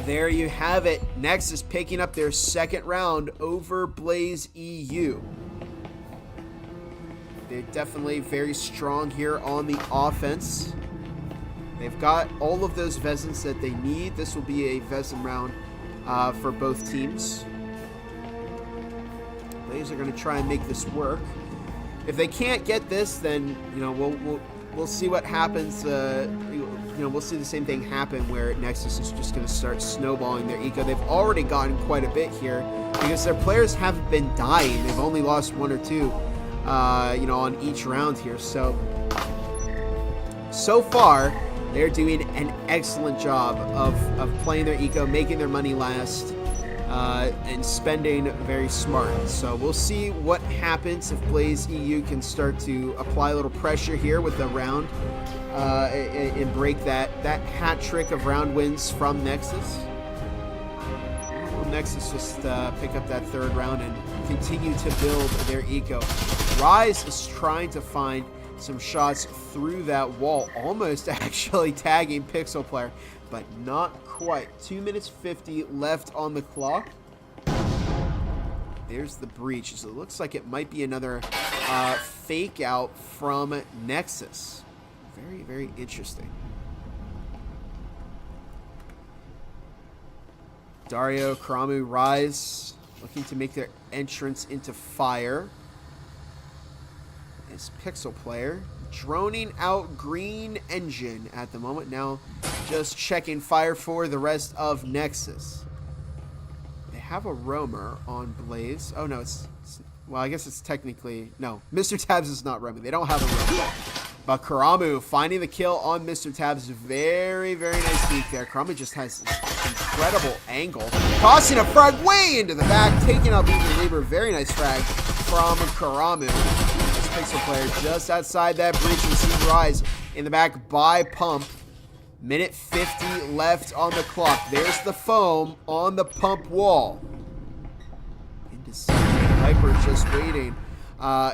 A: There you have it. Nexus picking up their second round over Blaze EU. They're definitely very strong here on the offense. They've got all of those Vezins that they need. This will be a Vezin round for both teams. Blaze are going to try and make this work. If they can't get this, then we'll see what happens. We'll see the same thing happen where Nexus is just going to start snowballing their eco. They've already gotten quite a bit here because their players haven't been dying. They've only lost 1 or 2, on each round here. So far, they're doing an excellent job of playing their eco, making their money last, and spending very smart. So we'll see what happens if Blaze EU can start to apply a little pressure here with the round and break that hat trick of round wins from Nexus. Will Nexus just pick up that 3rd round and continue to build their eco? Rise is trying to find some shots through that wall, almost actually tagging Pixel player, but not quite. 2 minutes 50 left on the clock. There's the breach. So it looks like it might be another fake out from Nexus. Very, very interesting. Dario, Karamu, Rise looking to make their entrance into fire. Is Pixel player droning out Green Engine at the moment. Now just checking fire for the rest of Nexus. They have a roamer on Blaze. Oh no, well, I guess it's technically, no, Mr. Tabs is not roaming. They don't have a roamer. But Karamu finding the kill on Mr. Tabs. Very, very nice peek there. Karamu just has this incredible angle. Tossing a frag way into the back. Taking out Beaver Lieber. Very nice frag from Karamu. This Pixel player just outside that breach. We see Rise in the back by Pump. Minute 50 left on the clock. There's the foam on the Pump wall. Hyper just waiting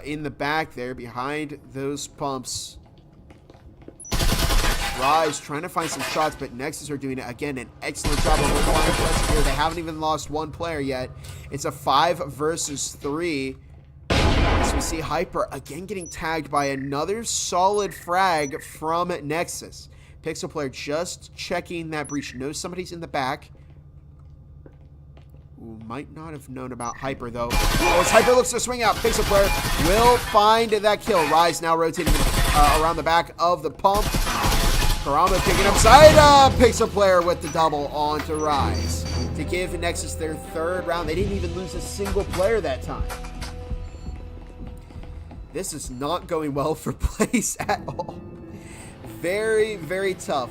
A: in the back there behind those pumps. Rise trying to find some shots, but Nexus are doing, again, an excellent job of applying pressure here. They haven't even lost one player yet. It's a 5 versus 3. As we see Hyper again getting tagged by another solid frag from Nexus. Pixel player just checking that breach. Knows somebody's in the back. Ooh, might not have known about Hyper, though. Oh, as Hyper looks to swing out, Pixel player will find that kill. Rise now rotating around the back of the Pump. Karama picking up side. Pixel player with the double onto Rise to give Nexus their 3rd round. They didn't even lose a single player that time. This is not going well for Blaze at all. Very, very tough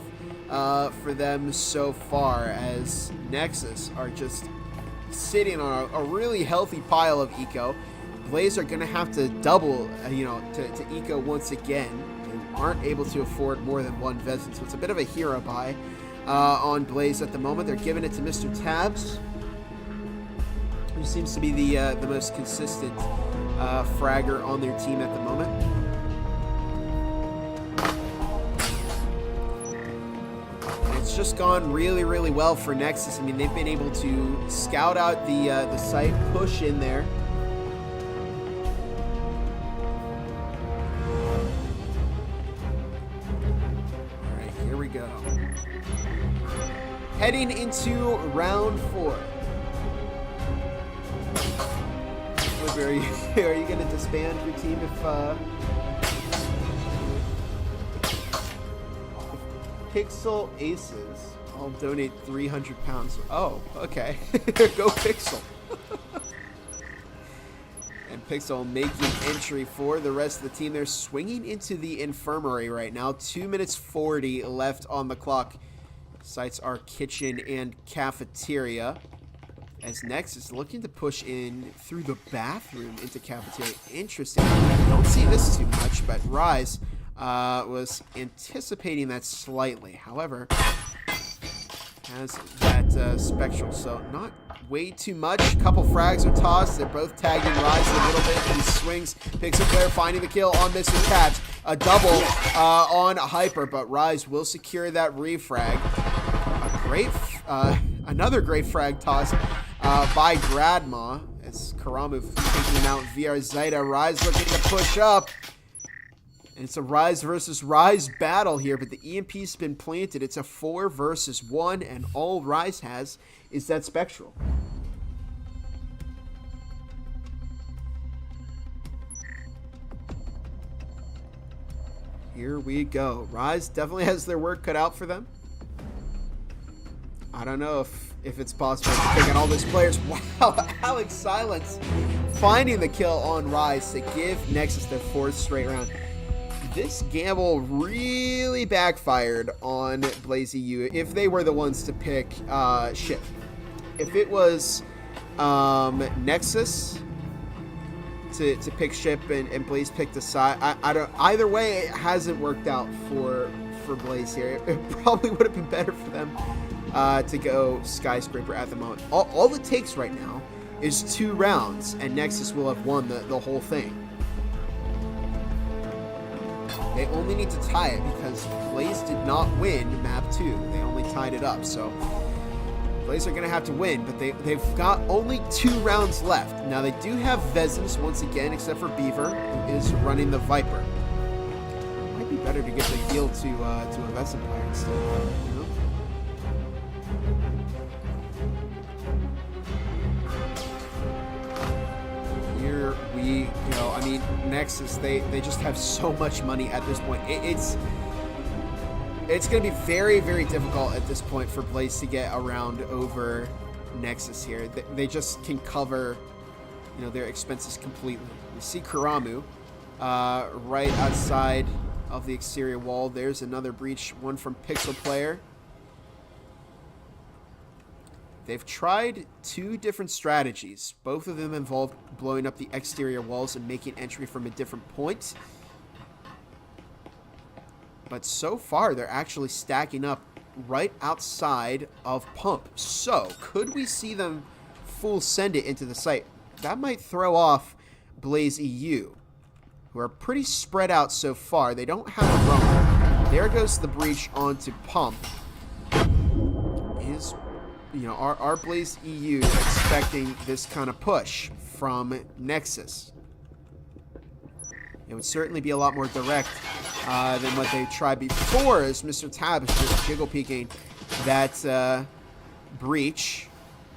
A: for them so far, as Nexus are just sitting on a really healthy pile of eco. Blaze are going to have to double, to eco once again, and aren't able to afford more than one Vezin. So it's a bit of a hero buy on Blaze at the moment. They're giving it to Mr. Tabs, who seems to be the most consistent fragger on their team at the moment. It's just gone really, really well for Nexus. I mean, they've been able to scout out the site, push in there. All right, here we go. Heading into round 4. Are you going to disband your team if Pixel Aces? I'll donate 300 pounds. Oh, okay. Go Pixel. And Pixel making entry for the rest of the team. They're swinging into the infirmary right now. 2 minutes 40 left on the clock. Sites are kitchen and cafeteria, as Nexus is looking to push in through the bathroom into cafeteria. Interesting. Don't see this too much, but Rise was anticipating that slightly. However, has that Spectral, so not way too much. Couple frags are tossed. They're both tagging Rise a little bit. He swings. Pixel player finding the kill on Mr. Tabs. A double on Hyper, but Rise will secure that refrag. Another great frag toss by Gradma, as Karamu taking him out via Zeta. Rise looking to push up. And it's a Rise versus Rise battle here, but the EMP's been planted. It's a 4 versus 1, and all Rise has is that Spectral. Here we go. Rise definitely has their work cut out for them. I don't know if it's possible to pick on all those players. Wow, Alex Silence finding the kill on Rise to give Nexus their 4th straight round. This gamble really backfired on Blaze EU if they were the ones to pick ship. If it was Nexus to pick ship and Blaze picked a side, I don't. Either way, it hasn't worked out for Blaze here. It probably would have been better for them to go Skyscraper at the moment. All it takes right now is 2 rounds, and Nexus will have won the whole thing. They only need to tie it because Blaze did not win map 2. They only tied it up, so Blaze are going to have to win, but they've got only 2 rounds left. Now, they do have Vezins once again, except for Beaver, who is running the Viper. Might be better to give the heal to a Vezin player instead. You know? Here we go. I mean, Nexus, they just have so much money at this point. It's going to be very, very difficult at this point for Blaze to get around over Nexus here. They just can cover, their expenses completely. You see Karamu right outside of the exterior wall. There's another breach, one from Pixel Player. They've tried 2 different strategies. Both of them involved blowing up the exterior walls and making entry from a different point. But so far, they're actually stacking up right outside of Pump. So, could we see them full send it into the site? That might throw off Blaze EU, who are pretty spread out so far. They don't have a roam. There goes the breach onto Pump. Are Blaze EU expecting this kind of push from Nexus? It would certainly be a lot more direct than what they tried before, as Mr. Tab is just jiggle peeking that breach.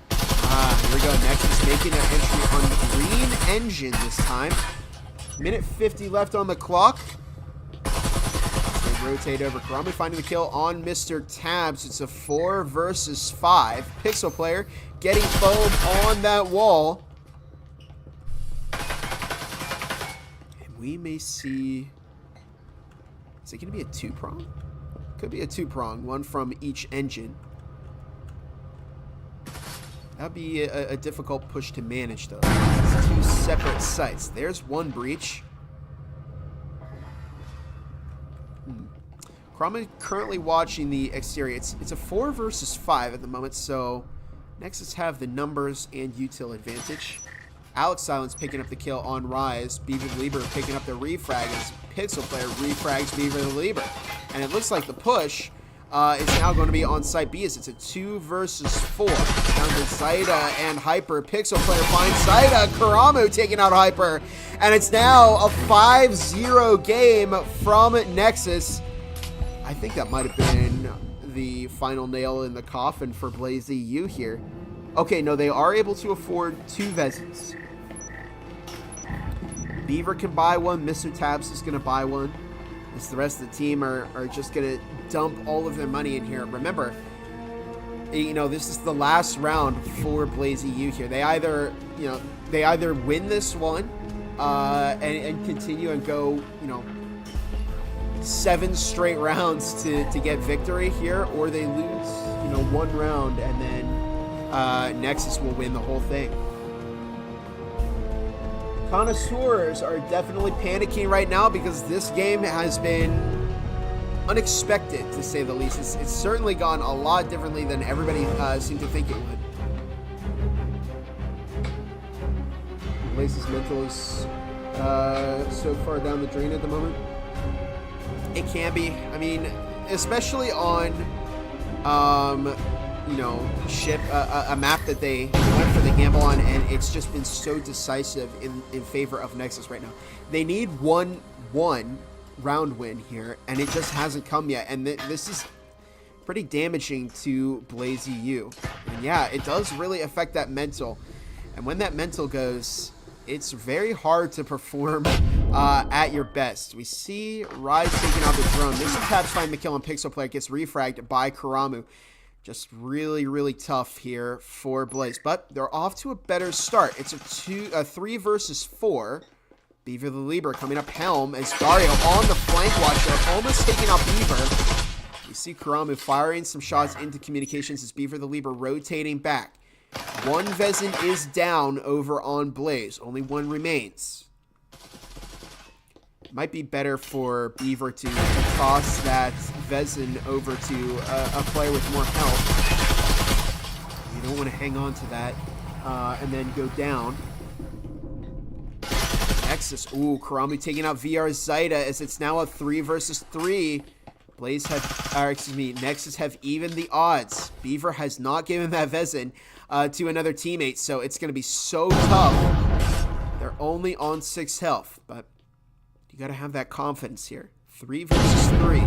A: Here we go. Nexus making an entry on the green engine this time. Minute 50 left on the clock. They rotate over. Karami finding the kill on Mr. Tabs. It's a 4 versus 5. Pixel player getting foam on that wall. And we may see... Is it going to be a 2-prong? Could be a 2-prong. One from each engine. That'd be a difficult push to manage, though. It's 2 separate sites. There's one breach. Krama currently watching the exterior. It's a 4 versus 5 at the moment, so Nexus have the numbers and util advantage. Alex Silence picking up the kill on Rise. Beaver the Lieber picking up the refrag as Pixel player refrags Beaver the Lieber. And it looks like the push is now going to be on site B as it's a 2 versus 4. Down to Zaida and Hyper. Pixel player finds Zaida. Karamu taking out Hyper. And it's now a 5-0 game from Nexus. I think that might have been the final nail in the coffin for Blaze EU here. Okay, no, they are able to afford 2 Vezins. Beaver can buy one. Mr. Tabs is going to buy one. As the rest of the team are just going to dump all of their money in here. Remember, this is the last round for Blaze EU here. They either win this one and continue and go, 7 straight rounds to get victory here, or they lose, 1 round and then Nexus will win the whole thing. Connoisseurs are definitely panicking right now because this game has been unexpected, to say the least. It's certainly gone a lot differently than everybody seemed to think it would. Blaze's mental is so far down the drain at the moment. It can be. I mean, especially on, ship, a map that they went for the gamble on, and it's just been so decisive in favor of Nexus right now. They need one round win here, and it just hasn't come yet, and this is pretty damaging to Blaze EU. And yeah, it does really affect that mental, and when that mental goes, it's very hard to perform at your best. We see Rise taking out the drone. Mr. Tabs find the kill on Pixel player, gets refragged by Karamu. Just really, really tough here for Blaze, but they're off to a better start. It's a 3 versus 4. Beaver the Lieber coming up Helm as Dario on the flank watch there, almost taking out Beaver. You see Karamu firing some shots into communications as Beaver the Lieber rotating back. 1 Vezin is down over on Blaze. Only 1 remains. Might be better for Beaver to toss that Vezin over to a player with more health. You don't want to hang on to that and then go down. Nexus, Karamu taking out VR Zaida as it's now a 3 versus 3. Nexus have even the odds. Beaver has not given that Vezin to another teammate, so it's going to be so tough. They're only on 6 health, but you got to have that confidence here. 3 versus 3.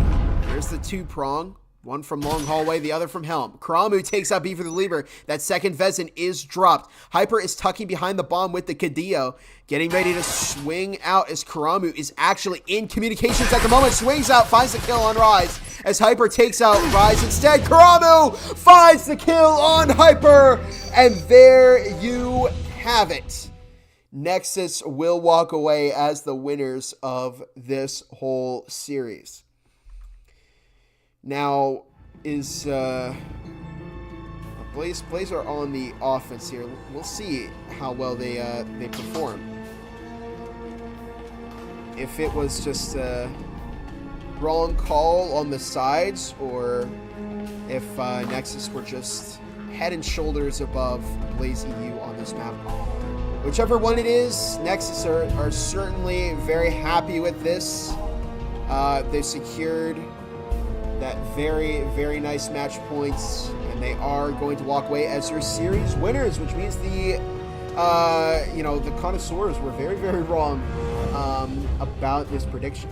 A: There's the 2-prong. One from long hallway, the other from Helm. Karamu takes out Beaver the Lieber. That second Vezin is dropped. Hyper is tucking behind the bomb with the Cadillo. Getting ready to swing out as Karamu is actually in communications at the moment. Swings out, finds the kill on Rise. As Hyper takes out Rise instead. Karamu finds the kill on Hyper. And there you have it. Nexus will walk away as the winners of this whole series. Now, is Blaze are on the offense here. We'll see how well they perform. If it was just wrong call on the sides, or if Nexus were just head and shoulders above Blaze EU on this map. Whichever one it is, Nexus are certainly very happy with this. They've secured that very, very nice match points, and they are going to walk away as your series winners, which means the connoisseurs were very, very wrong about this prediction.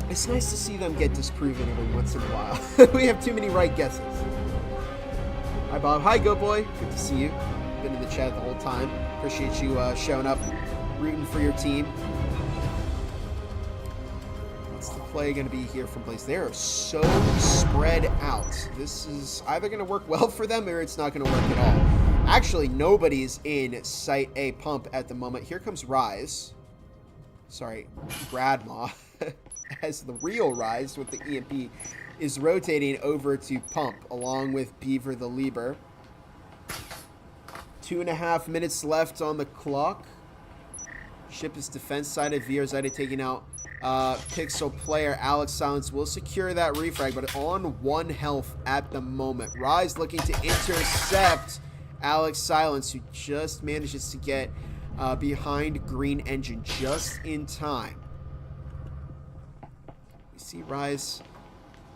A: It's nice to see them get disproven every once in a while. We have too many right guesses. Hi, Bob. Hi, Go Boy. Good to see you. Been in the chat the whole time. Appreciate you showing up, rooting for your team. What's the play going to be here from Blaze? They're so spread out. This is either going to work well for them or it's not going to work at all. Actually, nobody's in Site A pump at the moment. Here comes Rise. Sorry, Gradma. As the real Rise with the EMP is rotating over to pump along with Beaver the Lieber. 2.5 minutes left on the clock. Ship is defense sided. VR sided taking out Pixel player. Alex Silence will secure that refrag, but on 1 health at the moment. Rise looking to intercept Alex Silence, who just manages to get behind Green Engine just in time. We see Rise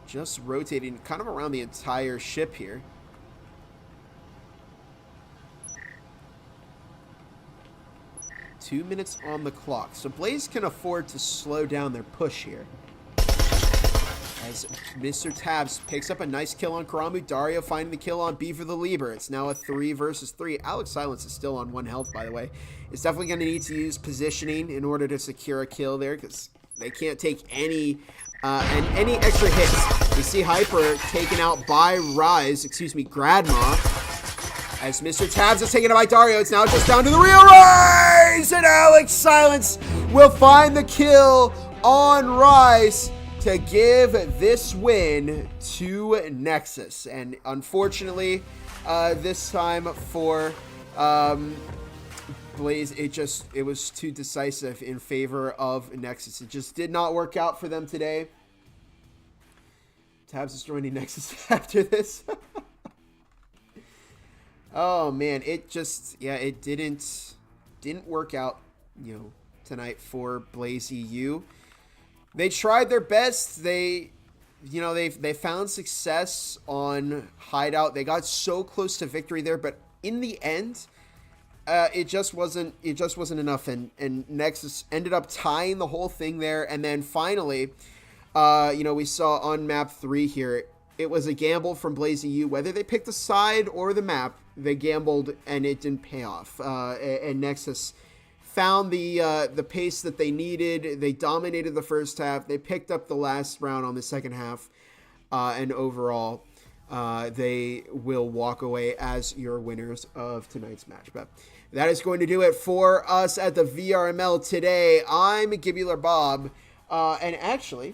A: just rotating kind of around the entire ship here. Two minutes on the clock. So Blaze can afford to slow down their push here. As Mr. Tabs picks up a nice kill on Karamu. Dario finding the kill on Beaver the Lieber. It's now a 3 versus 3. Alex Silence is still on 1 health, by the way. It's definitely going to need to use positioning in order to secure a kill there, because they can't take any extra hits. We see Hyper taken out by Gradma. As Mr. Tabs is taken out by Dario, it's now just down to the real Rise! And Alex Silence will find the kill on Rise to give this win to Nexus. And unfortunately, this time for Blaze, it was too decisive in favor of Nexus. It just did not work out for them today. Tabs is joining Nexus after this. Oh man, it didn't work out, tonight for Blaze EU. They tried their best. They found success on Hideout. They got so close to victory there, but in the end, it just wasn't enough, and Nexus ended up tying the whole thing there. And then finally, we saw on map 3 here, it was a gamble from Blaze EU. Whether they picked the side or the map, they gambled and it didn't pay off. And Nexus found the pace that they needed. They dominated the first half. They picked up the last round on the second half. And overall, they will walk away as your winners of tonight's match. But that is going to do it for us at the VRML today. I'm Gibular Bob. And actually,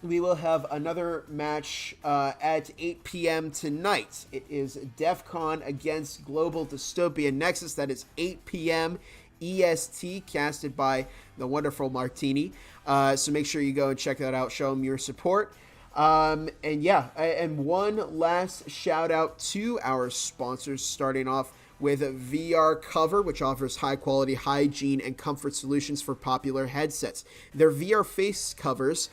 A: we will have another match at 8 p.m. tonight. It is DEF CON against Global Dystopia Nexus. That is 8 p.m. EST, casted by the wonderful Martini. So make sure you go and check that out. Show them your support. And one last shout out to our sponsors, starting off with VR Cover, which offers high-quality hygiene and comfort solutions for popular headsets. Their VR face covers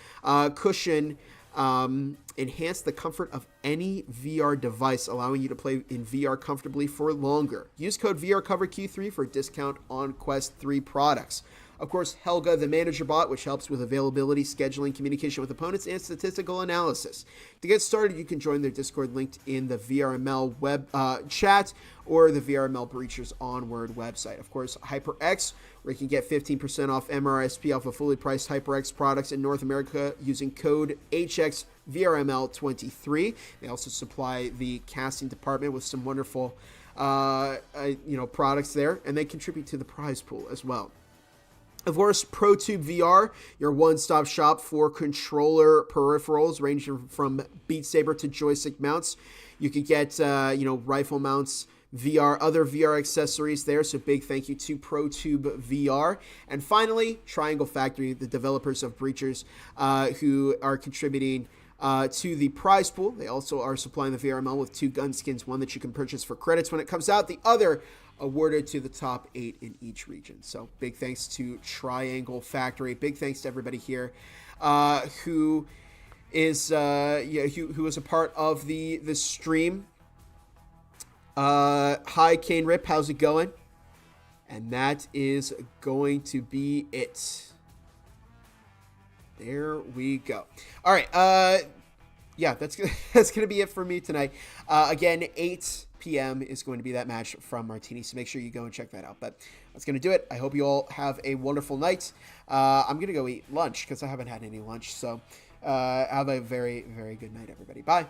A: cushion enhance the comfort of any VR device, allowing you to play in VR comfortably for longer. Use code VRCoverQ3 for a discount on Quest 3 products. Of course, Helga, the manager bot, which helps with availability, scheduling, communication with opponents, and statistical analysis. To get started, you can join their Discord linked in the VRML web chat or the VRML Breachers Onward website. Of course, HyperX, where you can get 15% off MRSP off of fully priced HyperX products in North America using code HXVRML23. They also supply the casting department with some wonderful products there, and they contribute to the prize pool as well. Of course, ProTube VR, your one-stop shop for controller peripherals ranging from Beat Saber to joystick mounts. You could get, rifle mounts, other VR accessories there. So big thank you to ProTube VR. And finally, Triangle Factory, the developers of Breachers, who are contributing to the prize pool. They also are supplying the VRML with 2 gun skins, one that you can purchase for credits when it comes out, the other awarded to the top 8 in each region. So big thanks to Triangle Factory. Big thanks to everybody here who is a part of the stream. Hi, Kane Rip, how's it going? And that is going to be it. There we go. All right. That's gonna be it for me tonight. Again, 8 p.m. is going to be that match from Martini, so make sure you go and check that out. But that's gonna do it. I hope you all have a wonderful night. I'm gonna go eat lunch because I haven't had any lunch. So have a very, very good night, everybody. Bye.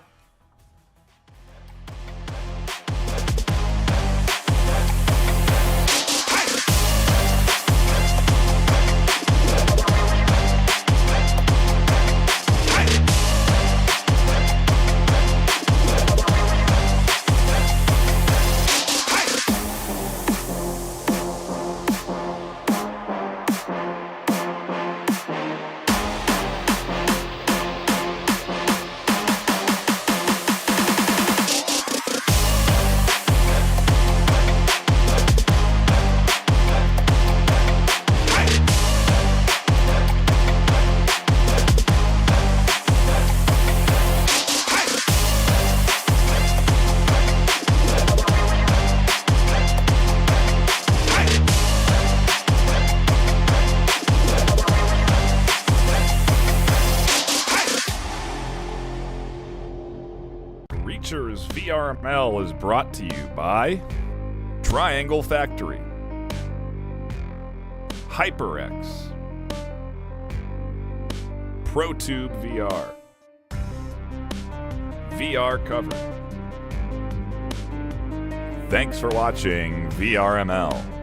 C: VRML is brought to you by Triangle Factory, HyperX, ProTube VR, VR Cover. Thanks for watching VRML.